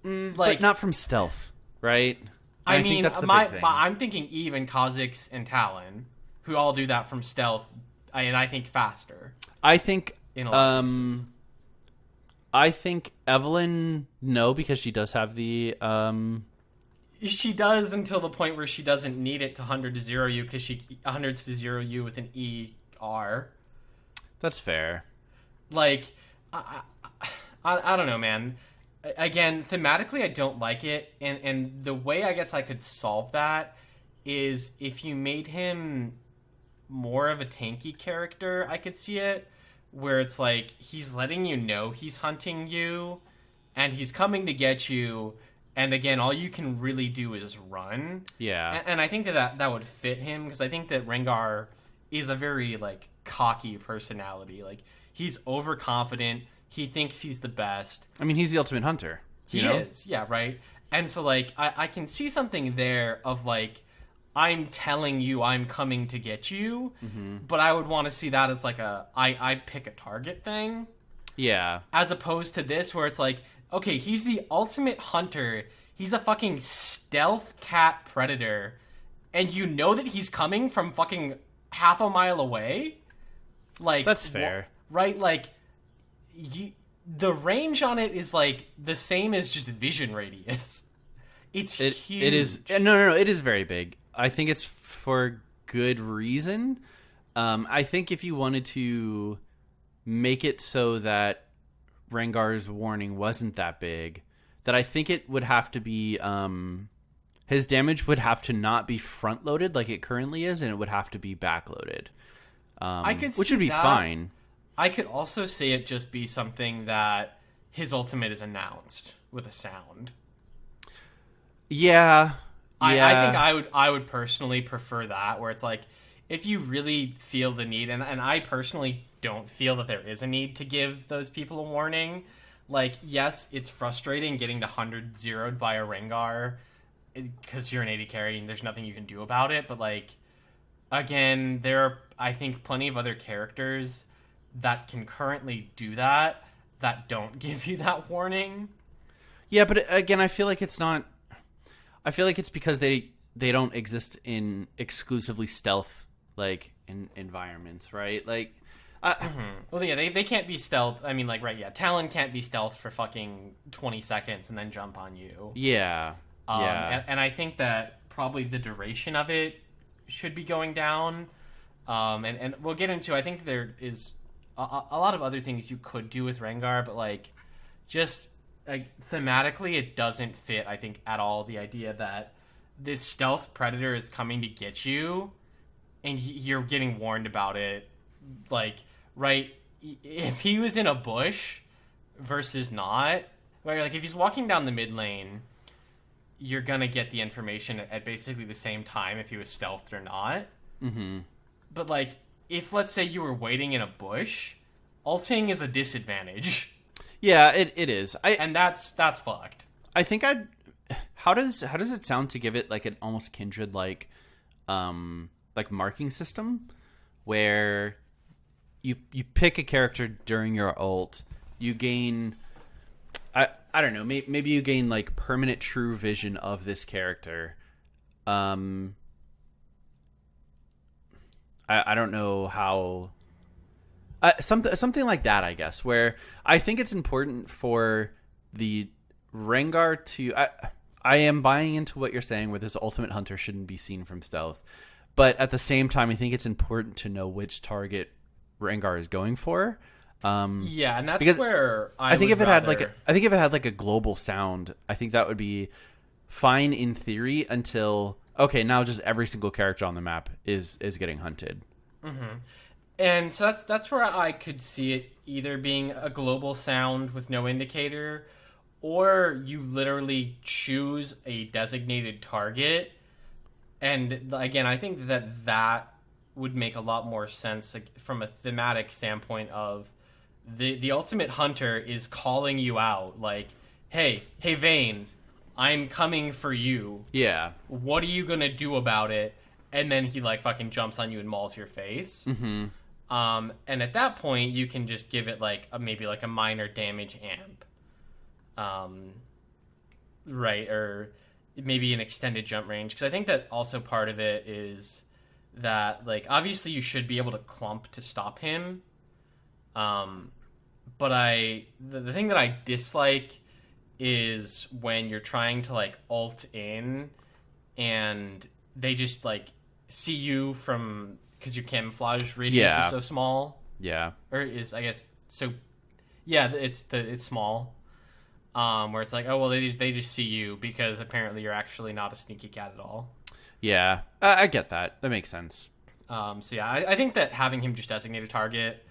A: But not from stealth, right?
B: I mean,
A: think that's the big thing.
B: I'm thinking Eve and Kha'Zix and Talon, who all do that from stealth, and I think faster.
A: I think
B: In a lot of cases.
A: I think Evelyn, no, because she does have the
B: She does until the point where she doesn't need it to 100 to 0 you, because she 100s to 0 you with an ER.
A: That's fair.
B: Like, I don't know, man. Again, thematically, I don't like it, and the way I guess I could solve that is if you made him more of a tanky character, I could see it, where it's like he's letting you know he's hunting you, and he's coming to get you, and again, all you can really do is run.
A: Yeah.
B: And I think that would fit him, because I think that Rengar is a very, like, cocky personality. Like, he's overconfident. He thinks he's the best.
A: I mean, he's the ultimate hunter.
B: He is, yeah, right? And so, like, I can see something there of, like, I'm telling you I'm coming to get you, but I would want to see that as, like, I pick a target thing.
A: Yeah.
B: As opposed to this, where it's like, okay, he's the ultimate hunter. He's a fucking stealth cat predator. And you know that he's coming from fucking half a mile away? Like,
A: that's fair.
B: Right? Like, the range on it is, like, the same as just vision radius. It's huge.
A: It is. No. It is very big. I think it's for good reason. I think if you wanted to make it so that Rengar's warning wasn't that big, that I think it would have to be his damage would have to not be front loaded like it currently is, and it would have to be back loaded. Which would be fine.
B: I could also see it just be something that his ultimate is announced with a sound.
A: Yeah.
B: I think I would personally prefer that, where it's like, if you really feel the need, and I personally don't feel that there is a need to give those people a warning. Like, yes, it's frustrating getting to 100 zeroed by a Rengar because you're an 80 carry and there's nothing you can do about it. But, like, again, there are, I think, plenty of other characters that can currently do that don't give you that warning.
A: Yeah, but again, I feel like it's not. I feel like it's because they don't exist in exclusively stealth, like, in environments, right? Like,
B: well, yeah, they can't be stealth. I mean, like, right, yeah, Talon can't be stealth for fucking 20 seconds and then jump on you.
A: Yeah, yeah.
B: And I think that probably the duration of it should be going down. And we'll get into, I think there is a lot of other things you could do with Rengar, but, like, just like thematically it doesn't fit, I think, at all, the idea that this stealth predator is coming to get you and you're getting warned about it. Like, right, if he was in a bush versus not, right, like if he's walking down the mid lane, you're gonna get the information at basically the same time if he was stealthed or not.
A: Mm-hmm.
B: But like, if let's say you were waiting in a bush, ulting is a disadvantage.
A: Yeah, it is.
B: And that's fucked.
A: I think I'd. How does it sound to give it like an almost kindred like marking system, where you pick a character during your ult, you gain. I don't know. Maybe you gain like permanent true vision of this character. I don't know how. Something like that, I guess. Where I think it's important for the Rengar to. I am buying into what you're saying, where this ultimate hunter shouldn't be seen from stealth, but at the same time, I think it's important to know which target Rengar is going for.
B: Yeah, and that's where I think
A: if it had like a global sound, I think that would be fine in theory until now just every single character on the map is getting hunted.
B: Mm-hmm. And so that's where I could see it either being a global sound with no indicator, or you literally choose a designated target. And again, I think that would make a lot more sense, like, from a thematic standpoint of the ultimate hunter is calling you out, like, hey Vayne, I'm coming for you.
A: Yeah.
B: What are you gonna do about it? And then he like fucking jumps on you and mauls your face.
A: Mm-hmm.
B: And at that point, you can just give it like maybe like a minor damage amp. Right, or maybe an extended jump range, because I think that also part of it is that, like, obviously you should be able to clump to stop him, but the thing that I dislike is when you're trying to like ult in and they just like see you from, because your camouflage radius is so small, or is, I guess, so it's small. Where it's like, oh, well, they just see you because apparently you're actually not a sneaky cat at all.
A: Yeah, I get that. That makes sense.
B: So yeah, I think that having him just designate a target,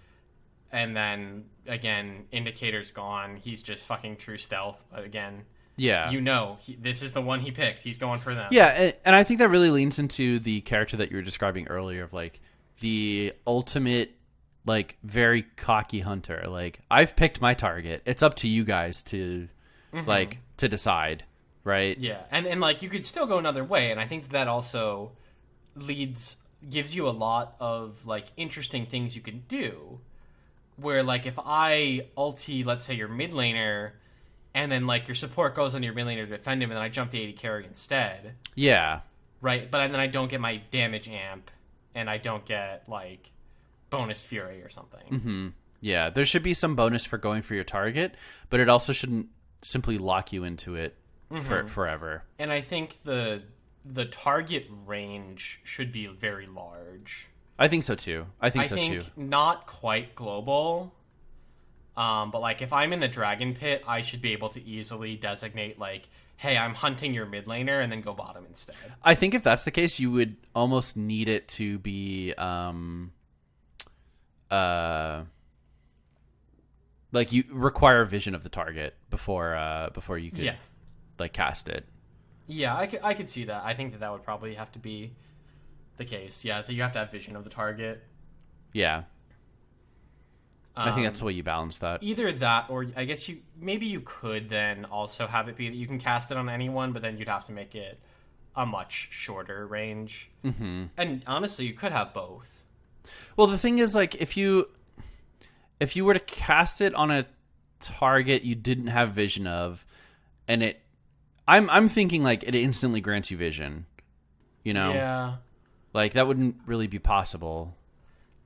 B: and then, again, indicator's gone, he's just fucking true stealth. But again, this is the one he picked. He's going for them.
A: Yeah, and I think that really leans into the character that you were describing earlier of, like, the ultimate, like, very cocky hunter. Like, I've picked my target. It's up to you guys to, like, to decide, right?
B: Yeah, and like, you could still go another way, and I think that also gives you a lot of, like, interesting things you can do. Where, like, if I ulti, let's say, your mid laner, and then, like, your support goes on your mid laner to defend him, and then I jump the AD carry instead.
A: Yeah.
B: Right, but then I don't get my damage amp, and I don't get, like, bonus fury or something.
A: Mm-hmm. Yeah, there should be some bonus for going for your target, but it also shouldn't simply lock you into it for forever.
B: And I think the target range should be very large.
A: I think so too. I think
B: not quite global, but like, if I'm in the dragon pit, I should be able to easily designate, like, hey, I'm hunting your mid laner, and then go bottom instead.
A: I think if that's the case, you would almost need it to be like, you require vision of the target before you could like cast it.
B: Yeah, I could see that. I think that would probably have to be the case. Yeah, so you have to have vision of the target.
A: Yeah. I think that's the way you balance that.
B: Either that, or I guess you could then also have it be that you can cast it on anyone, but then you'd have to make it a much shorter range.
A: Mm-hmm.
B: And honestly, you could have both.
A: Well, the thing is, like, if you were to cast it on a target you didn't have vision of, and I'm thinking, like, it instantly grants you vision, you know?
B: Yeah.
A: Like, that wouldn't really be possible.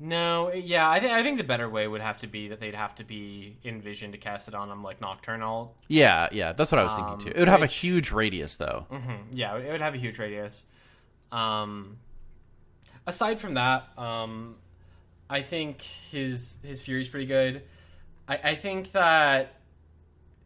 B: No, yeah, I think the better way would have to be that they'd have to be in vision to cast it on them, like Nocturnal.
A: Yeah, that's what I was thinking too. It would have a huge radius, though.
B: Mm-hmm. Yeah, it would have a huge radius. Aside from that, I think his Fury's pretty good. I think that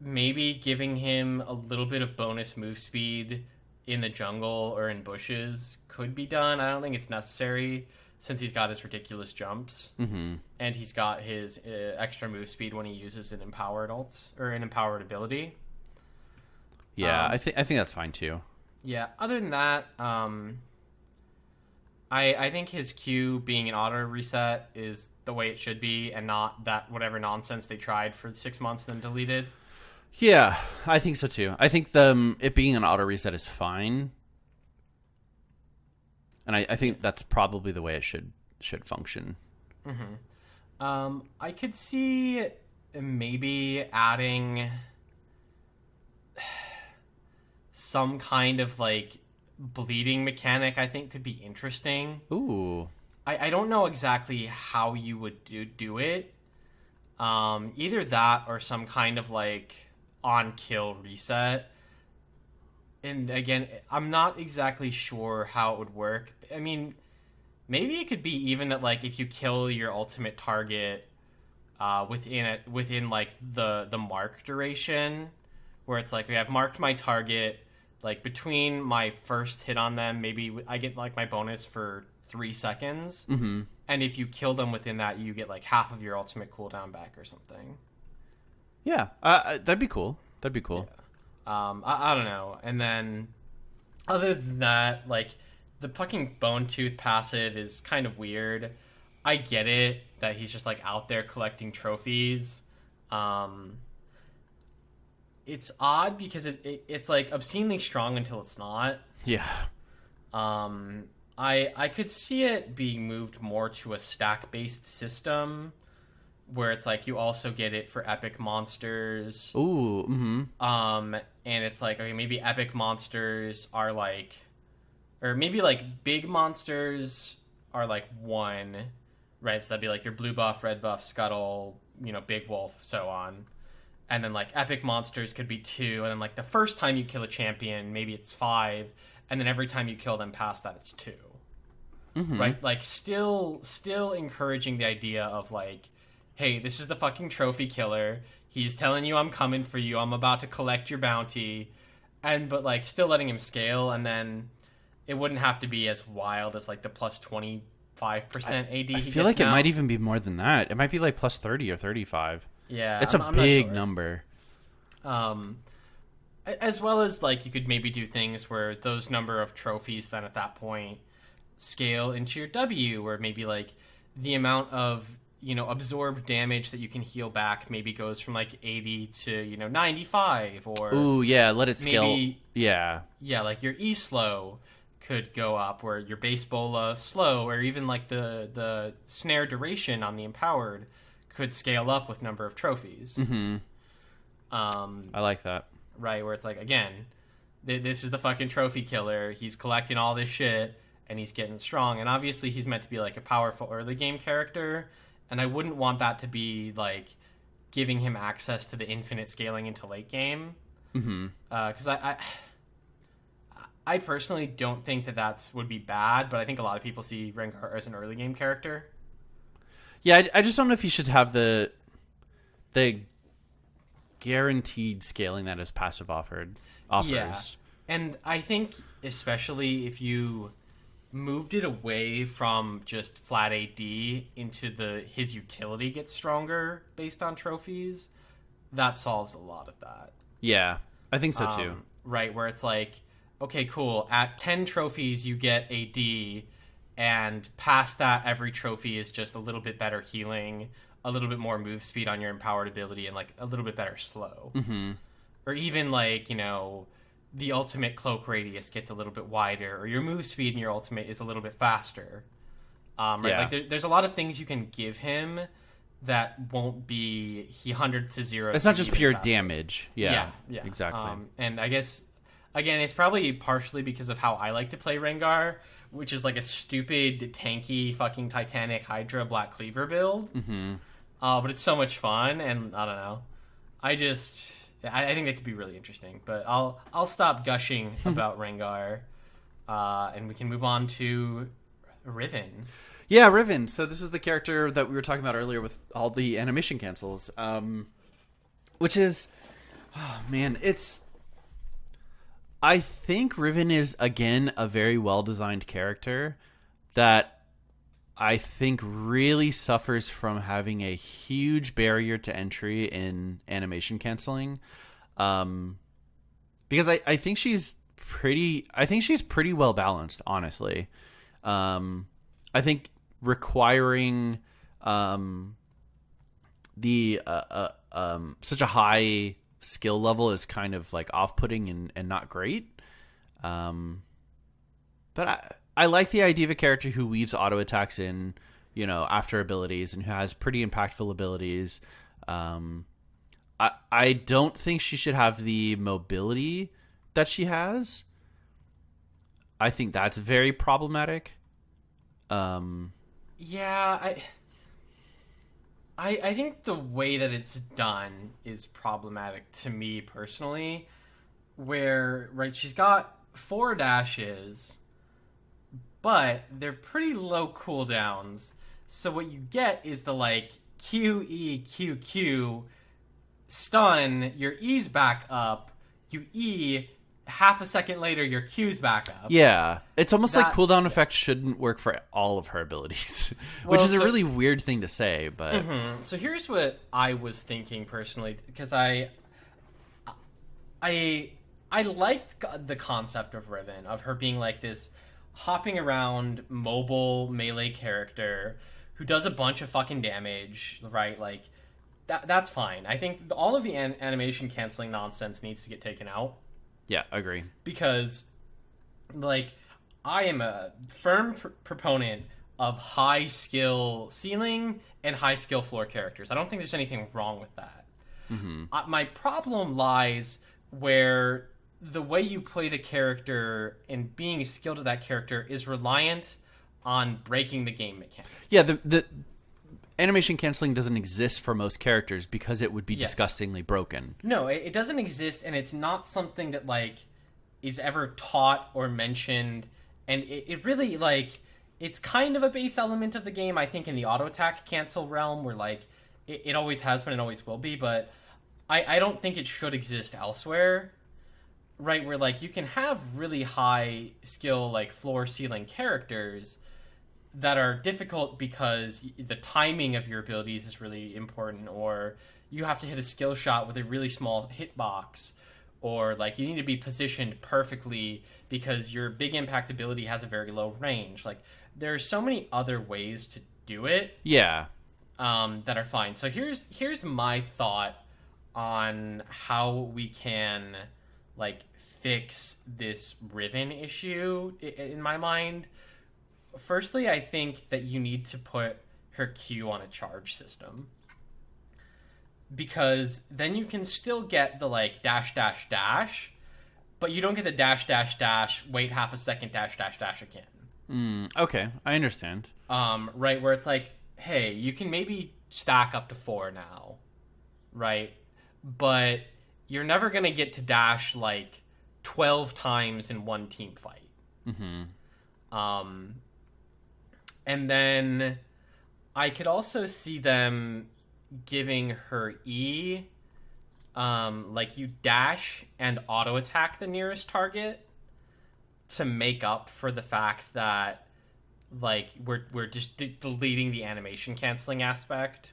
B: maybe giving him a little bit of bonus move speed in the jungle or in bushes could be done. I don't think it's necessary since he's got his ridiculous jumps and he's got his extra move speed when he uses an empowered ult or an empowered ability.
A: Yeah, I think that's fine too.
B: Yeah. Other than that, I think his Q being an auto reset is the way it should be, and not that whatever nonsense they tried for 6 months and then deleted.
A: Yeah, I think so too. I think it being an auto reset is fine, and I think that's probably the way it should function.
B: I could see maybe adding some kind of like bleeding mechanic. I think could be interesting.
A: Ooh.
B: I don't know exactly how you would do it. Either that or some kind of like on kill reset. And again, I'm not exactly sure how it would work. I mean, maybe it could be even that like if you kill your ultimate target within like the mark duration, where it's like, we have marked my target, like between my first hit on them, maybe I get like my bonus for 3 seconds. And if you kill them within that, you get like half of your ultimate cooldown back or something.
A: Yeah, that'd be cool. Yeah.
B: I don't know. And then other than that, like the fucking Bone Tooth passive is kind of weird. I get it that he's just like out there collecting trophies. It's odd because it's like obscenely strong until it's not.
A: Yeah.
B: I could see it being moved more to a stack-based system where it's like you also get it for epic monsters.
A: Ooh,
B: and it's like, okay, maybe epic monsters are like, or maybe like big monsters are like 1, right? So that'd be like your blue buff, red buff, scuttle, big wolf, so on. And then like epic monsters could be 2, and then like the first time you kill a champion, maybe it's 5, and then every time you kill them past that, it's 2. Right? Like still encouraging the idea of like, hey, this is the fucking trophy killer. He's telling you I'm coming for you. I'm about to collect your bounty. But like still letting him scale, and then it wouldn't have to be as wild as like the plus 25% AD.
A: I feel like it might even be more than that. It might be like plus 30 or 35.
B: Yeah.
A: It's a big number.
B: As well as like you could maybe do things where those number of trophies then at that point scale into your W, where maybe like the amount of absorbed damage that you can heal back maybe goes from like 80 to 95, or
A: ooh, yeah, let it scale.
B: Maybe,
A: yeah,
B: like your E slow could go up, where your base bola slow, or even like the snare duration on the empowered could scale up with number of trophies.
A: I like that.
B: Right, where it's like, again, this is the fucking trophy killer. He's collecting all this shit and he's getting strong, and obviously he's meant to be like a powerful early game character. And I wouldn't want that to be, like, giving him access to the infinite scaling into late game. Because I personally don't think that would be bad, but I think a lot of people see Rengar as an early game character.
A: Yeah, I just don't know if you should have the guaranteed scaling that his passive offers.
B: Yeah. And I think especially if you moved it away from just flat AD into his utility gets stronger based on trophies, that solves a lot of that.
A: Yeah, I think so too.
B: Right, where it's like, okay, cool, at 10 trophies you get AD, and past that every trophy is just a little bit better healing, a little bit more move speed on your empowered ability, and like a little bit better slow. Or even like, the ultimate cloak radius gets a little bit wider, or your move speed in your ultimate is a little bit faster. Right?
A: Yeah.
B: Like there's a lot of things you can give him that won't be 100 to 0.
A: It's not just pure damage. Yeah, exactly.
B: And I guess, again, it's probably partially because of how I like to play Rengar, which is like a stupid, tanky, fucking Titanic Hydra Black Cleaver build. But it's so much fun, and I don't know. I think that could be really interesting, but I'll stop gushing about Rengar, and we can move on to Riven.
A: Yeah, Riven. So this is the character that we were talking about earlier with all the animation cancels, which is, Man, I think Riven is, again, a very well-designed character that I think really suffers from having a huge barrier to entry in animation canceling. Because I think she's pretty well balanced, honestly. I think requiring the such a high skill level is kind of like off-putting and not great. But I like the idea of a character who weaves auto attacks in, after abilities and who has pretty impactful abilities. I don't think she should have the mobility that she has. I think that's very problematic.
B: Yeah, I think the way that it's done is problematic to me personally, where, right, she's got 4 dashes, but they're pretty low cooldowns. So what you get is the, like, Q, E, Q, Q, stun, your E's back up, you E, half a second later, your Q's back up.
A: Yeah. It's almost like cooldown effect shouldn't work for all of her abilities, which is a really weird thing to say, but...
B: Mm-hmm. So here's what I was thinking personally, because I like the concept of Riven, of her being like this hopping around mobile melee character who does a bunch of fucking damage, right? Like, that's fine. I think all of the animation canceling nonsense needs to get taken out.
A: Yeah, agree.
B: Because, like, I am a firm proponent of high skill ceiling and high skill floor characters. I don't think there's anything wrong with that.
A: Mm-hmm.
B: My problem lies where the way you play the character and being skilled at that character is reliant on breaking the game mechanics.
A: Yeah, the animation canceling doesn't exist for most characters because it would be disgustingly broken.
B: No, it doesn't exist, and it's not something that, like, is ever taught or mentioned, and it really, like, it's kind of a base element of the game, I think, in the auto attack cancel realm, where, like, it always has been and always will be, but I don't think it should exist elsewhere, right, where, like, you can have really high skill, like, floor ceiling characters that are difficult because the timing of your abilities is really important, or you have to hit a skill shot with a really small hitbox, or, like, you need to be positioned perfectly because your big impact ability has a very low range. Like, there are so many other ways to do it.
A: Yeah.
B: That are fine. So here's my thought on how we can, like, fix this Riven issue in my mind. Firstly, I think that you need to put her Q on a charge system. Because then you can still get the, like, dash, dash, dash, but you don't get the dash, dash, dash, wait half a second, dash, dash, dash again.
A: Okay, I understand.
B: Right, where it's like, hey, you can maybe stack up to 4 now, right? But you're never going to get to dash, like, 12 times in one team fight.
A: Mm-hmm.
B: And then I could also see them giving her E, like, you dash and auto attack the nearest target to make up for the fact that, like, we're just deleting the animation canceling aspect.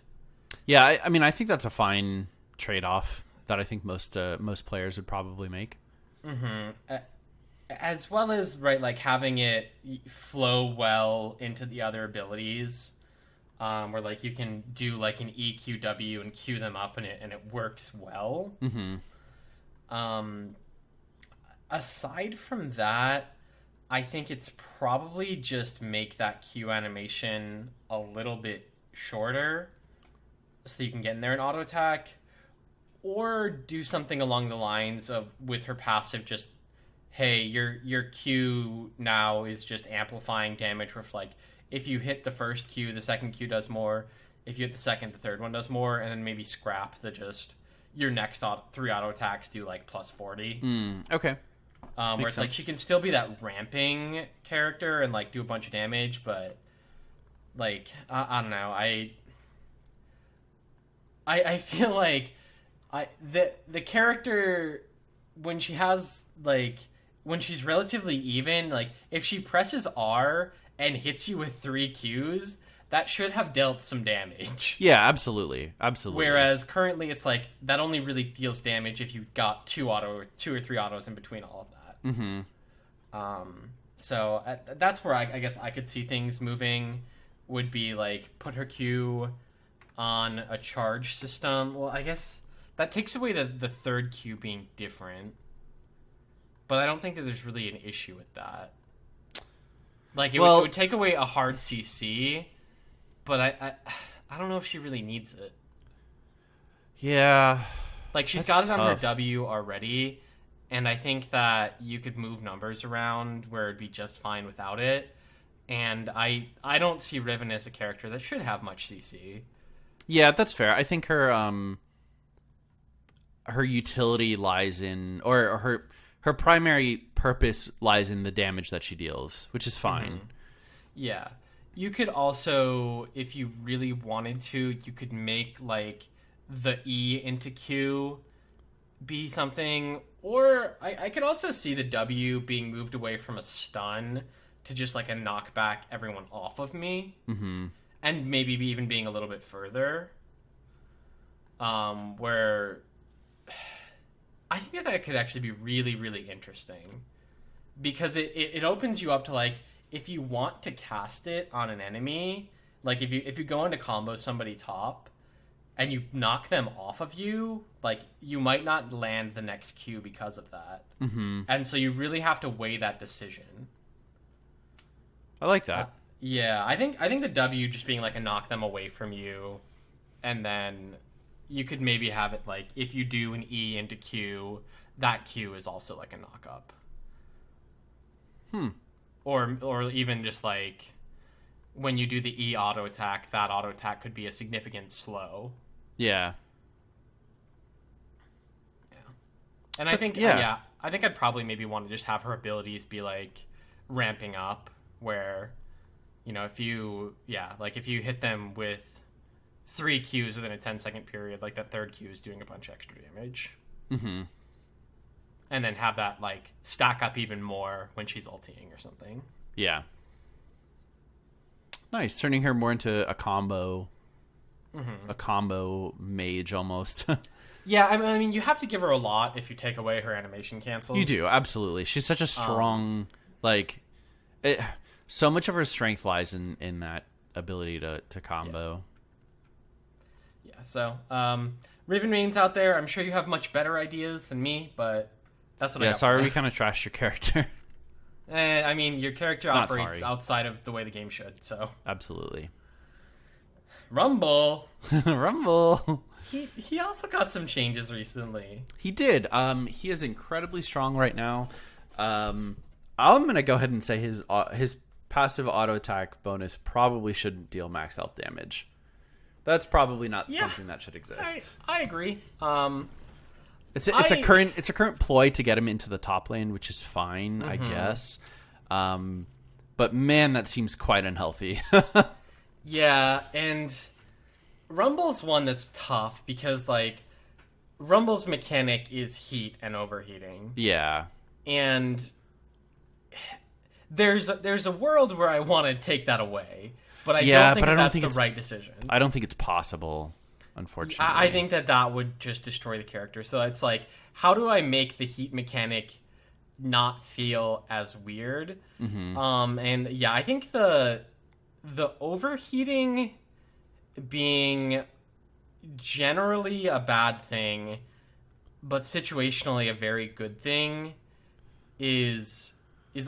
A: Yeah, I mean, I think that's a fine trade-off that I think most players would probably make.
B: Mm-hmm. As well as, right, like, having it flow well into the other abilities, where, like, you can do, like, an EQW and queue them up and it works well.
A: Mm-hmm.
B: Aside from that, I think it's probably just make that Q animation a little bit shorter so you can get in there and auto attack, or do something along the lines of, with her passive, just, hey, your Q now is just amplifying damage with, like, if you hit the first Q, the second Q does more. If you hit the second, the third one does more, and then maybe scrap the just, your next 3 auto attacks do, like, plus 40.
A: Okay.
B: Where it's sense. Like, she can still be that ramping character and, like, do a bunch of damage, but, like, I don't know. I feel like The character, when she has like when she's relatively even, like if she presses R and hits you with 3 Qs, that should have dealt some damage.
A: Yeah, absolutely.
B: Whereas currently it's like that only really deals damage if you got 2 or 3 autos in between all of that. So that's where I guess I could see things moving, would be like put her Q on a charge system. Well, I guess that takes away the third Q being different. But I don't think that there's really an issue with that. Like, it would take away a hard CC, but I don't know if she really needs it.
A: Yeah.
B: Like, she's got it on her W already, and I think that you could move numbers around where it'd be just fine without it. And I don't see Riven as a character that should have much CC.
A: Yeah, that's fair. I think her utility lies in, or her primary purpose lies in the damage that she deals, which is fine.
B: Mm-hmm. Yeah. You could also, if you really wanted to, you could make like the E into Q be something, or I could also see the W being moved away from a stun to just like a knockback everyone off of me.
A: Mm-hmm.
B: And maybe even being a little bit further. Where I think that could actually be really, really interesting. Because it opens you up to, like, if you want to cast it on an enemy, like if you go into combo somebody top and you knock them off of you, like, you might not land the next Q because of that.
A: Mm-hmm.
B: And so you really have to weigh that decision.
A: I like that.
B: Yeah, I think the W just being like a knock them away from you, and then you could maybe have it like if you do an E into Q, that Q is also like a knock up. Or even just like when you do the E auto attack, that auto attack could be a significant slow.
A: Yeah.
B: Yeah. And I think I think I'd probably maybe want to just have her abilities be like ramping up, where, you know, if you hit them with 3 Qs within a 10-second period, like that third Q is doing a bunch of extra damage.
A: Mm-hmm.
B: And then have that, like, stack up even more when she's ulting or something.
A: Yeah. Nice. Turning her more into a combo mage almost.
B: Yeah, I mean, you have to give her a lot if you take away her animation cancels.
A: You do, absolutely. She's such a strong, so much of her strength lies in that ability to combo.
B: Yeah, so Riven mains out there, I'm sure you have much better ideas than me, but that's what I got.
A: Yeah, sorry we kind of trashed your character.
B: I mean, your character operates outside of the way the game should, so.
A: Absolutely.
B: Rumble.
A: Rumble.
B: He also got some changes recently.
A: He did. He is incredibly strong right now. I'm gonna go ahead and say his passive auto attack bonus probably shouldn't deal max health damage. That's probably not something that should exist.
B: I agree.
A: It's a current ploy to get him into the top lane, which is fine, I guess. But man, that seems quite unhealthy.
B: Yeah, and Rumble's one that's tough because, like, Rumble's mechanic is heat and overheating.
A: Yeah.
B: And there's a world where I want to take that away, but I don't think that's the right decision.
A: I don't think it's possible, unfortunately.
B: I think that would just destroy the character. So it's like, how do I make the heat mechanic not feel as weird?
A: Mm-hmm.
B: And yeah, I think the overheating being generally a bad thing, but situationally a very good thing is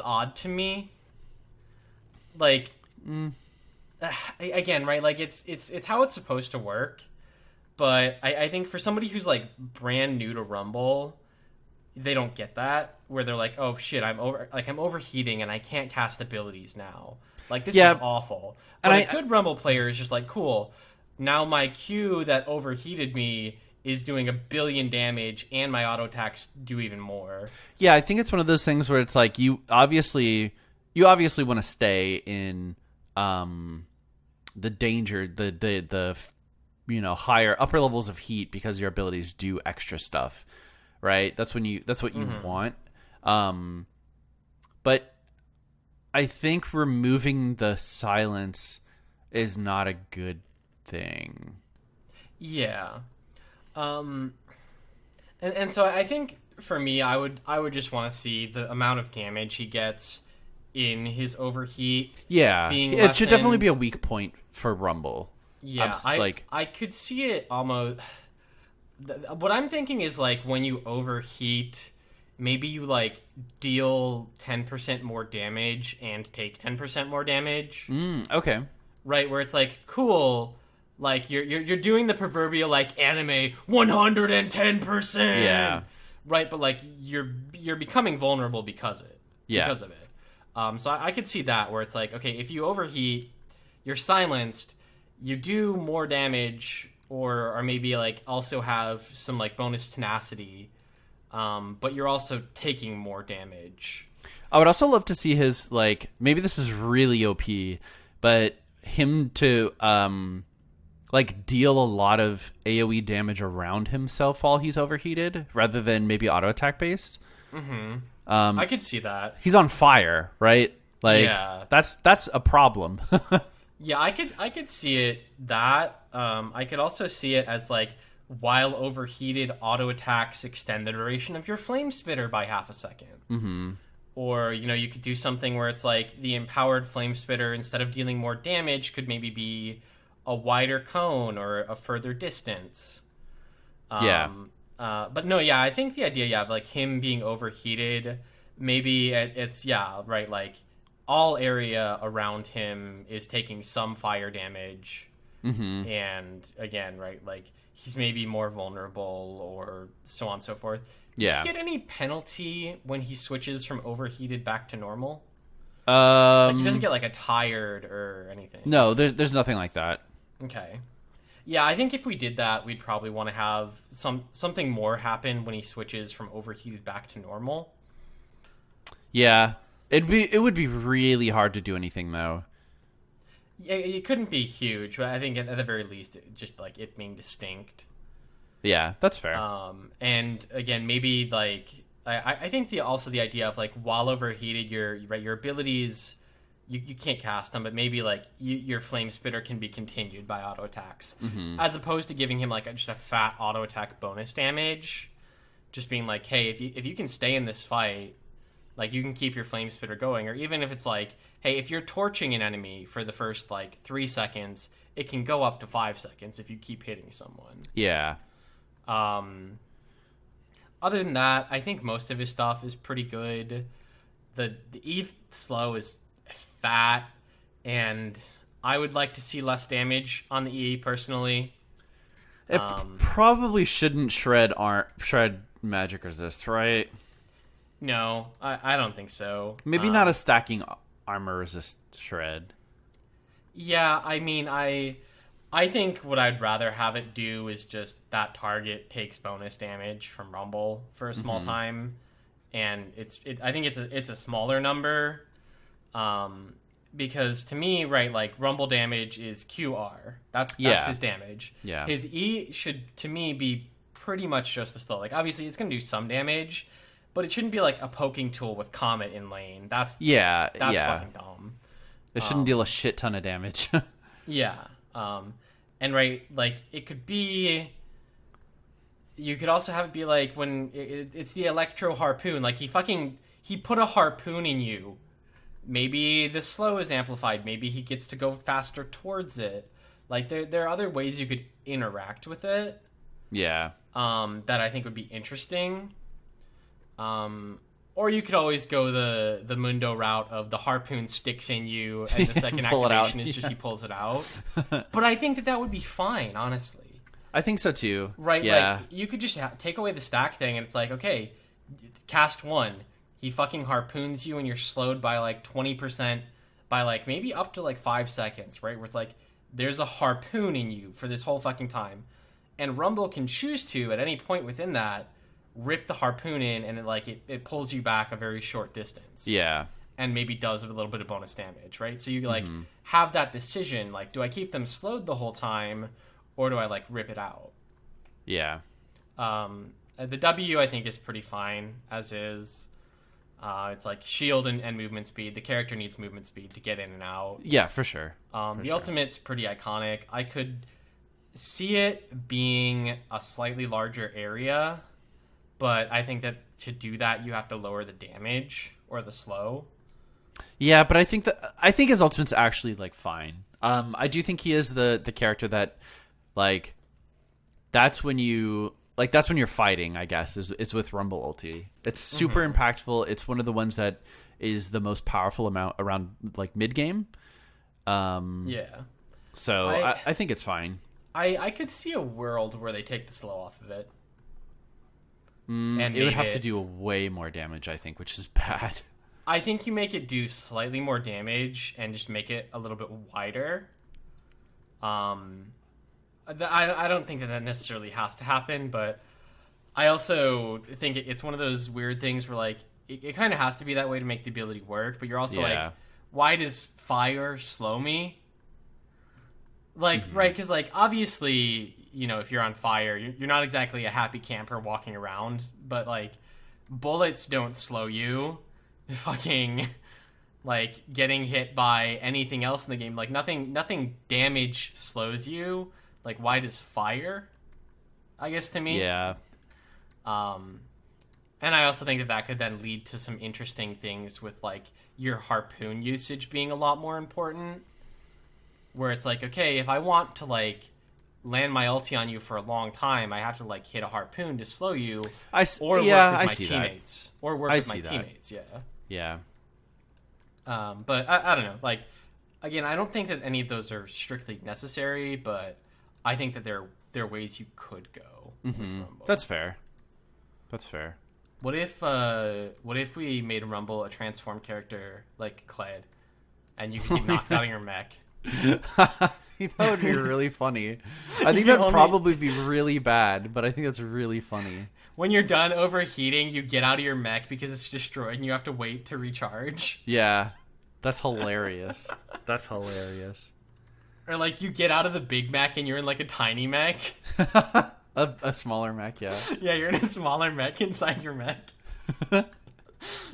B: odd to me. Like, again, right? Like, it's how it's supposed to work. But I think for somebody who's, like, brand new to Rumble, they don't get that. Where they're like, oh, shit, I'm overheating and I can't cast abilities now. Like, this is awful. But a good Rumble player is just like, cool, now my Q that overheated me is doing 1 billion damage and my auto attacks do even more. Yeah,
A: I think it's one of those things where it's like you obviously want to stay in the danger, the higher upper levels of heat because your abilities do extra stuff, right? That's what you want. But I think removing the silence is not a good thing.
B: Yeah. And so I think for me, I would just want to see the amount of damage he gets in his overheat.
A: Yeah,
B: being
A: it
B: lessened.
A: should definitely be a weak point for Rumble.
B: Yeah, I could see it almost. What I'm thinking is like when you overheat, maybe you like deal 10% more damage and take 10% more damage.
A: Okay.
B: Right, where it's like cool, like you're doing the proverbial like anime 110%.
A: Yeah.
B: Right, but like you're becoming vulnerable because of it. So I could see that where it's like, okay, if you overheat, you're silenced, you do more damage, or maybe like also have some like bonus tenacity, but you're also taking more damage.
A: I would also love to see his like, maybe this is really OP, but him to like deal a lot of AoE damage around himself while he's overheated, rather than maybe auto attack based.
B: I could see that.
A: He's on fire, right? Like,
B: yeah.
A: That's a problem.
B: Yeah, I could see it that. I could also see it as like while overheated, auto attacks extend the duration of your flame spitter by half a second. Or you could do something where it's like the empowered flame spitter, instead of dealing more damage, could maybe be a wider cone or a further distance. But no, yeah, I think the idea, of like him being overheated, maybe it's right, like all area around him is taking some fire damage, and again, right, like he's maybe more vulnerable or so on and so forth. Does he get any penalty when he switches from overheated back to normal? Like he doesn't get like a tired or anything.
A: No, there's nothing like that.
B: Okay. Yeah, I think if we did that, we'd probably want to have something more happen when he switches from overheated back to normal.
A: Yeah, it would be really hard to do anything though.
B: Yeah, it couldn't be huge, but I think at the very least, just like it being distinct.
A: Yeah, that's fair.
B: And again, maybe like I think also the idea of like while overheated, your abilities. You can't cast them, but maybe like your flame spitter can be continued by auto attacks, as opposed to giving him like just a fat auto attack bonus damage. Just being like, hey, if you can stay in this fight, like you can keep your flame spitter going, or even if it's like, hey, if you're torching an enemy for the first like 3 seconds, it can go up to 5 seconds if you keep hitting someone.
A: Yeah.
B: Other than that, I think most of his stuff is pretty good. The ETH slow is fat, and I would like to see less damage on the EE personally.
A: It probably shouldn't shred magic resist, right?
B: No, I don't think so.
A: Maybe not a stacking armor resist shred.
B: Yeah, I mean, I think what I'd rather have it do is just that target takes bonus damage from Rumble for a small time, and I think it's a smaller number. Because to me, right, like Rumble damage is QR. That's his damage. Yeah. His E should, to me, be pretty much just a slow. Like obviously it's gonna do some damage, but it shouldn't be like a poking tool with Comet in lane. That's fucking dumb.
A: It shouldn't deal a shit ton of damage.
B: Yeah. And right, like it could be. You could also have it be like when it's the electro harpoon. Like he put a harpoon in you. Maybe the slow is amplified. Maybe he gets to go faster towards it. Like there are other ways you could interact with it.
A: Yeah.
B: That I think would be interesting. Or you could always go the Mundo route of the harpoon sticks in you, and the second activation is just he pulls it out. But I think that would be fine, honestly.
A: I think so too.
B: Right?
A: Yeah.
B: Like you could just take away the stack thing, and it's like, okay, cast 1. He fucking harpoons you and you're slowed by like 20%, by like maybe up to like 5 seconds, right? Where it's like, there's a harpoon in you for this whole fucking time. And Rumble can choose to, at any point within that, rip the harpoon in and it pulls you back a very short distance.
A: Yeah.
B: And maybe does a little bit of bonus damage, right? So you like have that decision, like, do I keep them slowed the whole time? or do I like rip it out?
A: Yeah.
B: The W I think is pretty fine as is. It's like shield and movement speed. The character needs movement speed to get in and out.
A: Yeah, for sure.
B: The ultimate's pretty iconic. I could see it being a slightly larger area, but I think that to do that you have to lower the damage or the slow.
A: Yeah, but I think his ultimate's actually like fine. I do think he is the character that like that's when you're fighting, I guess, is with Rumble ulti. It's super impactful. It's one of the ones that is the most powerful amount around like mid game.
B: Yeah.
A: So I think it's fine.
B: I could see a world where they take the slow off of it.
A: And it would have to do way more damage, I think, which is bad.
B: I think you make it do slightly more damage and just make it a little bit wider. I don't think that necessarily has to happen, but I also think it's one of those weird things where like it kind of has to be that way to make the ability work, but you're also like, why does fire slow me? Like, right, because like obviously, you know, if you're on fire, you're not exactly a happy camper walking around, but like bullets don't slow you. Fucking like getting hit by anything else in the game, like nothing damage slows you. Like, why does fire? I guess to me.
A: Yeah.
B: And I also think that could then lead to some interesting things with like your harpoon usage being a lot more important. Where it's like, okay, if I want to like land my ulti on you for a long time, I have to like hit a harpoon to slow you, or work with my teammates, or work with my teammates. Yeah. But I don't know. Like, again, I don't think that any of those are strictly necessary, but I think that there are ways you could go with Rumble.
A: That's fair. What
B: if we made Rumble a transform character like Kled, and you could get knocked out of your mech?
A: That would be really funny. I think that'd probably be really bad, but I think that's really funny.
B: When you're done overheating, you get out of your mech because it's destroyed and you have to wait to recharge.
A: Yeah. That's hilarious.
B: Or like you get out of the big mech and you're in like a tiny mech.
A: a smaller mech, yeah.
B: Yeah, you're in a smaller mech inside your mech.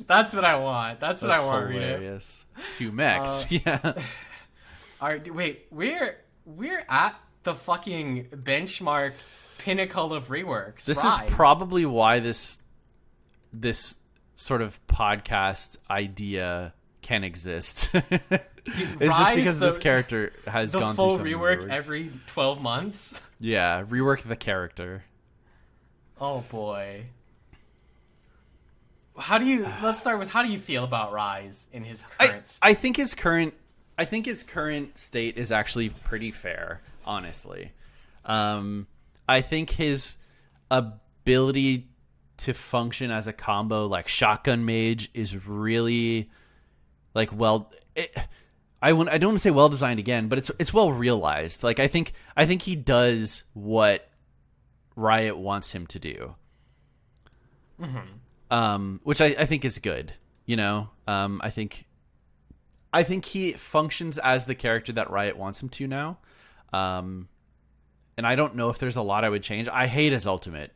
B: That's what I want. That's what I want,
A: hilarious. Two mechs, yeah.
B: All right, wait. We're at the fucking benchmark pinnacle of reworks.
A: This
B: Ryze.
A: is probably why this sort of podcast idea can exist. It's just because this character has gone through some
B: rework every 12 months.
A: Yeah, rework the character.
B: Oh boy. Let's start with how do you feel about Ryze in his current
A: I think his current state is actually pretty fair, honestly. I think his ability to function as a combo like shotgun mage is really like I don't want to say well designed again, but it's well realized. Like I think he does what Riot wants him to do. Which I think is good, you know. I think he functions as the character that Riot wants him to now. And I don't know if there's a lot I would change. I hate his ultimate.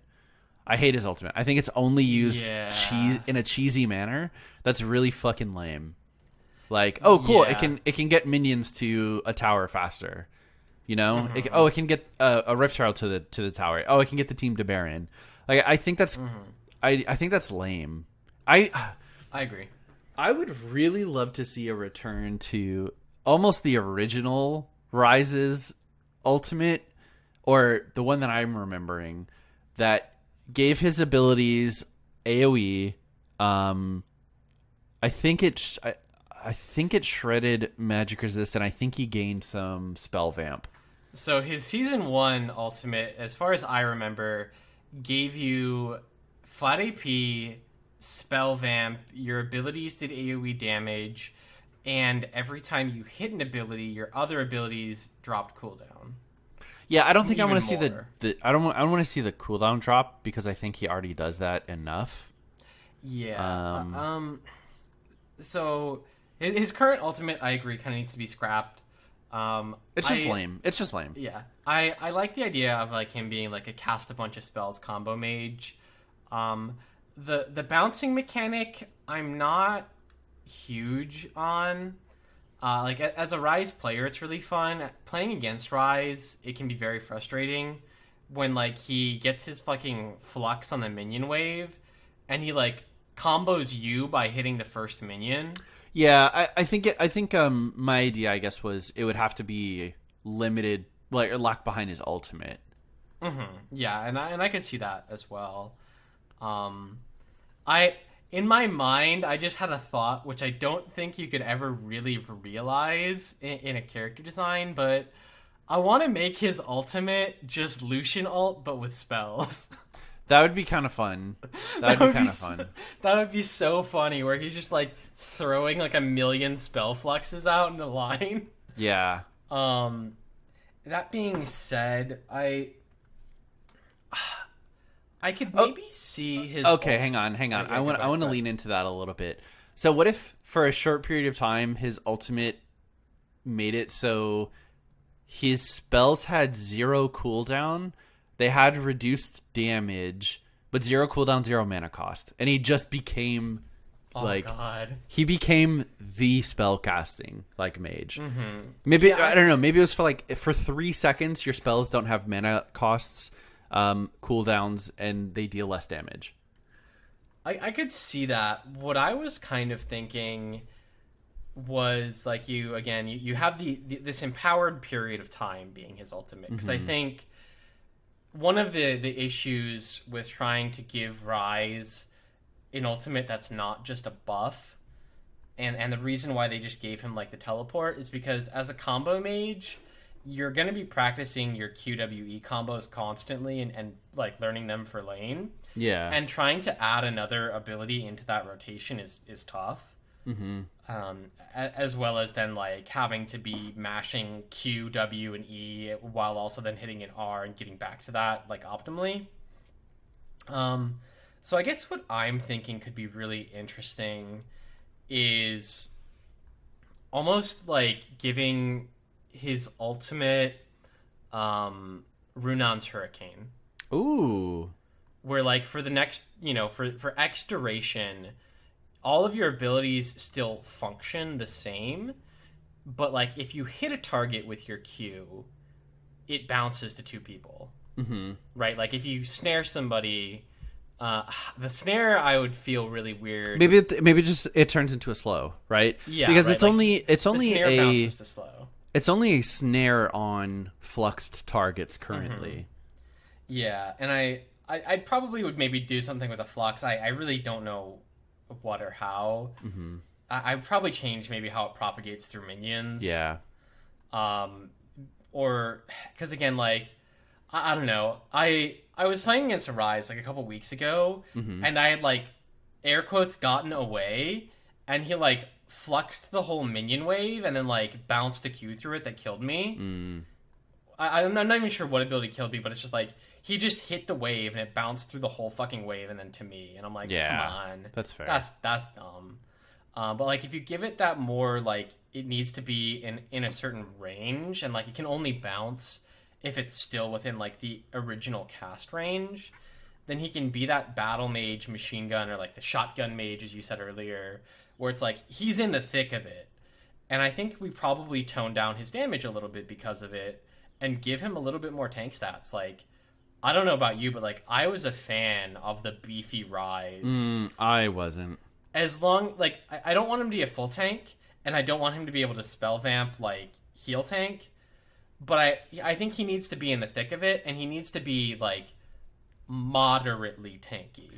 A: I think it's only used in a cheesy manner. That's really fucking lame. Like, oh, cool. Yeah. It can get minions to a tower faster. You know? It can get a Rift Herald to the tower. Oh, it can get the team to Baron. Like, I think that's I think that's lame. I
B: agree.
A: I would really love to see a return to almost the original Ryze's ultimate, or the one that I'm remembering, that gave his abilities AoE. I think it shredded magic resist, and I think he gained some spell vamp.
B: So his season 1 ultimate, as far as I remember, gave you flat AP, spell vamp, your abilities did AoE damage, and every time you hit an ability, your other abilities dropped cooldown.
A: Yeah, I don't think I want to see I don't want to see the cooldown drop, because I think he already does that enough.
B: Yeah. So his current ultimate, I agree, kind of needs to be scrapped.
A: It's just lame. It's just lame.
B: Yeah, I like the idea of like him being like a cast a bunch of spells combo mage. The bouncing mechanic I'm not huge on. Like as a Ryze player, it's really fun. Playing against Ryze, it can be very frustrating when like he gets his fucking flux on the minion wave, and he like combos you by hitting the first minion.
A: Yeah, I think my idea, I guess, was it would have to be limited, like, or locked behind his ultimate.
B: Mm-hmm. Yeah, and I could see that as well. In my mind, I just had a thought, which I don't think you could ever really realize in a character design, but I want to make his ultimate just Lucian ult, but with spells.
A: That would be kind of fun. That would be kind of fun.
B: That would be so funny, where he's just like throwing like a million spell fluxes out in the line.
A: Yeah.
B: That being said, I could maybe see his.
A: Okay, hang on. I want to lean into that a little bit. So, what if for a short period of time his ultimate made it so his spells had 0 cooldown? They had reduced damage, but 0 cooldown, 0 mana cost. And he just became, he became the spellcasting, like, mage.
B: Mm-hmm.
A: Maybe, I don't know, maybe it was for 3 seconds, your spells don't have mana costs, cooldowns, and they deal less damage.
B: I could see that. What I was kind of thinking was, like, you have this empowered period of time being his ultimate. Because I think one of the issues with trying to give Ryze an ultimate that's not just a buff, and the reason why they just gave him like the teleport is because as a combo mage, you're going to be practicing your QWE combos constantly and like learning them for lane.
A: Yeah.
B: And trying to add another ability into that rotation is tough.
A: Mm-hmm.
B: As well as then like having to be mashing Q, W, and E while also then hitting an R and getting back to that like optimally. So I guess what I'm thinking could be really interesting is almost like giving his ultimate Runan's Hurricane.
A: Ooh.
B: Where like for the next, for X duration, all of your abilities still function the same, but like if you hit a target with your Q, it bounces to 2 people.
A: Mm-hmm.
B: Right? Like if you snare somebody, the snare I would feel really weird.
A: Maybe just it turns into a slow, right?
B: Yeah,
A: because
B: right?
A: it's only
B: the snare bounces to slow.
A: It's only a snare on fluxed targets currently.
B: Mm-hmm. Yeah, and I probably would maybe do something with a flux. I really don't know what or how.
A: Mm-hmm.
B: I'd probably change maybe how it propagates through minions.
A: Yeah.
B: Or because again, like I don't know. I was playing against a Ryze like a couple weeks ago, and I had like air quotes gotten away, and he like fluxed the whole minion wave and then like bounced a Q through it that killed me. I'm not even sure what ability killed me, but it's just like he just hit the wave and it bounced through the whole fucking wave and then to me, and I'm like, come on,
A: that's fair.
B: That's dumb. But like if you give it that more like it needs to be in a certain range, and like it can only bounce if it's still within like the original cast range, then he can be that battle mage machine gun, or like the shotgun mage as you said earlier, where it's like he's in the thick of it. And I think we probably tone down his damage a little bit because of it and give him a little bit more tank stats. Like, I don't know about you, but like I was a fan of the beefy Ryze.
A: I wasn't.
B: As long, like, I don't want him to be a full tank, and I don't want him to be able to spell vamp like heal tank, but I think he needs to be in the thick of it, and he needs to be like moderately tanky.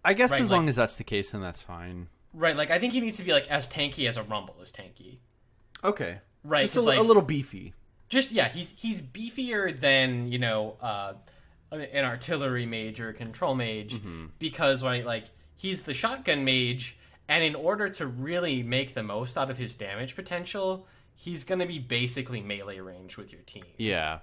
A: I guess as long as that's the case, then that's fine.
B: Right, like I think he needs to be like as tanky as a Rumble is tanky.
A: Okay.
B: Right,
A: just a little beefy.
B: Just he's beefier than an artillery mage or a control mage, because like he's the shotgun mage, and in order to really make the most out of his damage potential, he's going to be basically melee range with your team.
A: Yeah.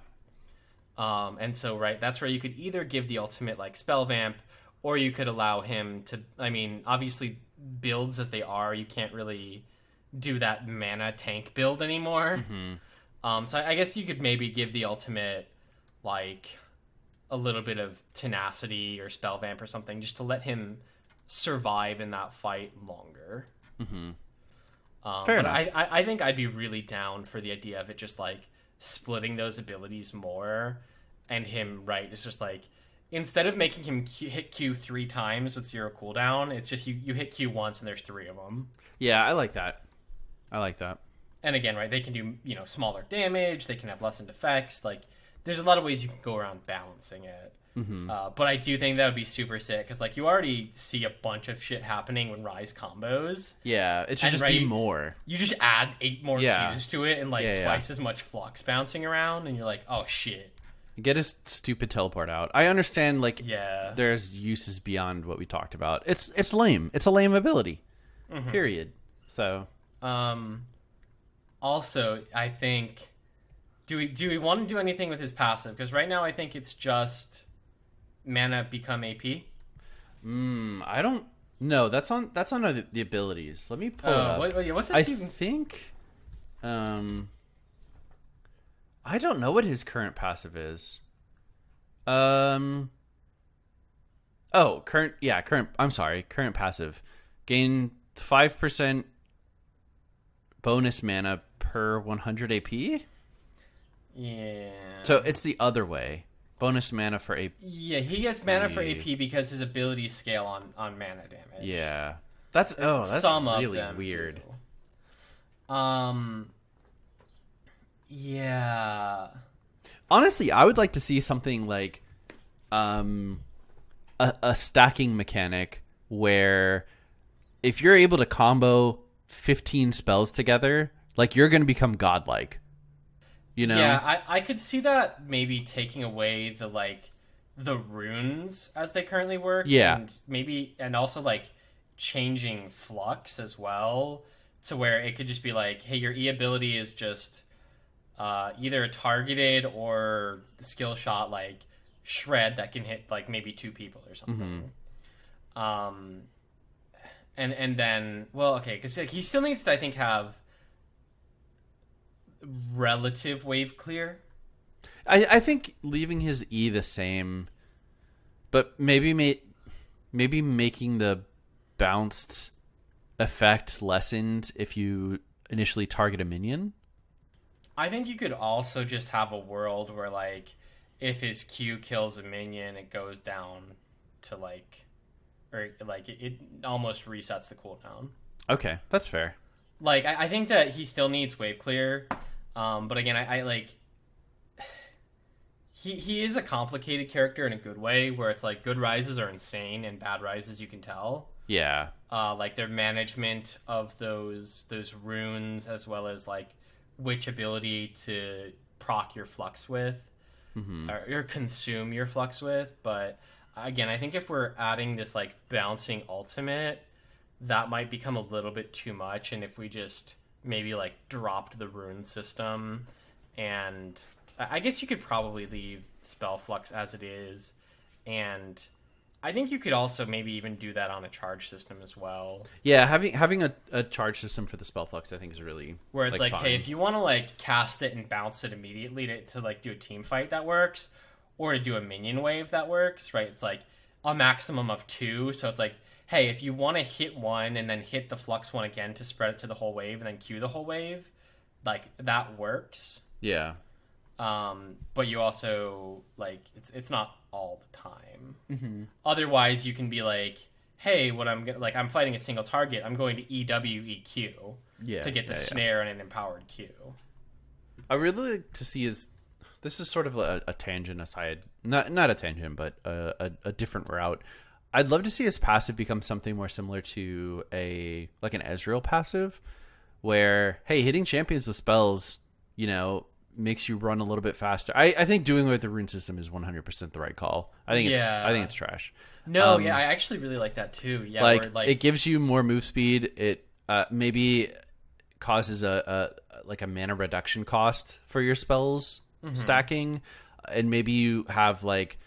B: And so, right, that's where you could either give the ultimate, like, spell vamp, or you could allow him to, I mean, obviously, builds as they are, you can't really do that mana tank build anymore. So I guess you could maybe give the ultimate like a little bit of tenacity or spell vamp or something just to let him survive in that fight longer.
A: Fair enough.
B: I think I'd be really down for the idea of it just like splitting those abilities more, and him it's just like instead of making him hit Q 3 times with 0 cooldown, it's just you hit Q once and there's 3 of them.
A: Yeah, I like that.
B: And again, right, they can do, smaller damage, they can have lessened effects, like there's a lot of ways you can go around balancing it. But I do think that would be super sick, because like you already see a bunch of shit happening when Ryze combos.
A: Yeah, it should just be more.
B: You just add 8 more Qs to it and like twice as much flux bouncing around, and you're like, oh shit.
A: Get his stupid teleport out. I understand, like,
B: yeah,
A: there's uses beyond what we talked about. It's lame. It's a lame ability. Period. So.
B: Also, I think, do we want to do anything with his passive? Because right now, I think it's just mana become AP.
A: I don't know. That's on the abilities. Let me pull it up.
B: What's his
A: I think. I don't know what his current passive is. Current. I'm sorry. Current passive. Gain 5% bonus mana per 100 AP.
B: Yeah.
A: So it's the other way. Bonus mana for AP.
B: Yeah, he gets mana for AP because his abilities scale on mana damage.
A: Yeah. That's
B: some
A: really
B: of them
A: weird.
B: Do. Yeah.
A: Honestly, I would like to see something like a stacking mechanic where if you're able to combo 15 spells together, like you're going to become godlike.
B: Yeah, I could see that maybe taking away the runes as they currently work.
A: Yeah.
B: And also like changing flux as well, to where it could just be like, hey, your E ability is just either a targeted or the skill shot like shred that can hit like maybe 2 people or something. And then, well, okay, because he still needs to, I think, have relative wave clear.
A: I think leaving his E the same, but maybe making the bounced effect lessened if you initially target a minion.
B: I think you could also just have a world where, like, if his Q kills a minion, it goes down to, like, or, like, it almost resets the cooldown.
A: Okay, that's fair.
B: Like, I think that he still needs wave clear, but again, I like... He is a complicated character in a good way, where it's like good Ryzes are insane and bad Ryzes you can tell.
A: Yeah.
B: Like their management of those runes, as well as like which ability to proc your flux with, or consume your flux with. But again, I think if we're adding this like bouncing ultimate, that might become a little bit too much. And if we just maybe like dropped the rune system, and I guess you could probably leave spell flux as it is, and I think you could also maybe even do that on a charge system as well.
A: Yeah, having a charge system for the spell flux, I think, is really
B: where it's like
A: fun.
B: Hey, if you want to like cast it and bounce it immediately to like do a team fight, that works, or to do a minion wave, that works, right? It's like a maximum of 2, so it's like, hey, if you want to hit one and then hit the flux one again to spread it to the whole wave and then queue the whole wave, like that works.
A: Yeah.
B: But you also like it's not all the time. Otherwise, you can be like, hey, what I'm fighting a single target. I'm going to EWEQ to get the snare and an empowered Q.
A: I really like to see this is sort of a tangent aside, not a tangent, but a different route. I'd love to see his passive become something more similar to an Ezreal passive, where hey, hitting champions with spells, makes you run a little bit faster. I think doing it with the rune system is 100% the right call. I think it's trash.
B: No, I actually really like that too. Yeah,
A: it gives you more move speed. It maybe causes a mana reduction cost for your spells stacking, and maybe you have like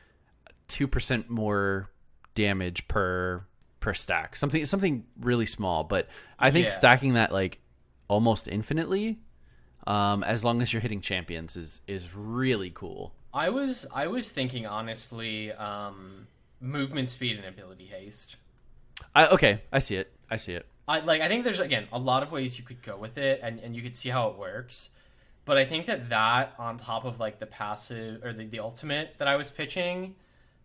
A: 2% more damage per stack. Something really small, but I think stacking that like almost infinitely as long as you're hitting champions is really cool.
B: I was thinking honestly, movement speed and ability haste.
A: Okay, I see it.
B: I think there's, again, a lot of ways you could go with it, and you could see how it works. But I think that on top of like the passive or the ultimate that I was pitching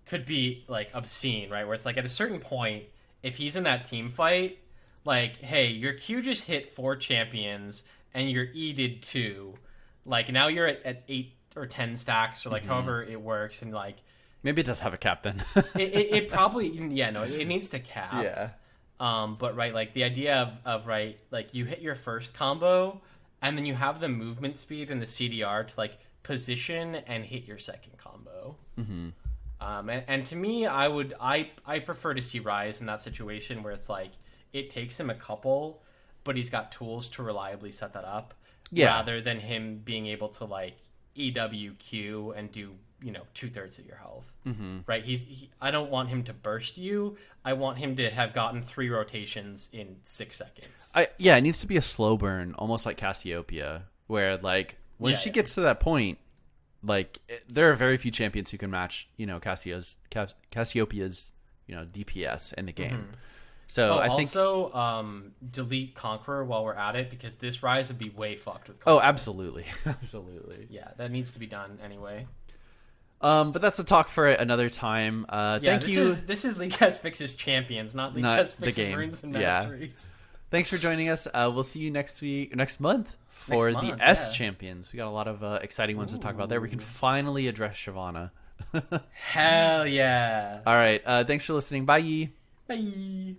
B: could be like obscene, right? Where it's like at a certain point, if he's in that team fight, like, hey, your Q just hit 4 champions and your E did 2. Like now you're at 8 or 10 stacks or like however it works, and like
A: maybe it does have a cap then.
B: it probably, yeah, no, it needs to cap.
A: Yeah.
B: But right, like the idea of right, like you hit your first combo and then you have the movement speed and the CDR to like position and hit your second combo. And to me, I prefer to see Ryze in that situation where it's like it takes him a couple, but he's got tools to reliably set that up. Rather than him being able to like EWQ and do 2/3 of your health. Right? I don't want him to burst you. I want him to have gotten 3 rotations in 6 seconds.
A: It needs to be a slow burn, almost like Cassiopeia, where like when she gets to that point, like there are very few champions who can match Cassiopeia's DPS in the game. So I think
B: also delete Conqueror while we're at it, because this Ryze would be way fucked with Conqueror.
A: Oh, absolutely.
B: Yeah, that needs to be done anyway.
A: But that's a talk for another time. Thank you.
B: This is Leaguecast Fixes Champions, not Leaguecast Fixes Runes and Masteries.
A: Thanks for joining us. We'll see you next month for the S Champions. We got a lot of exciting ones to talk about there. We can finally address Shyvana.
B: Hell yeah.
A: All right. Thanks for listening. Bye.
B: Bye.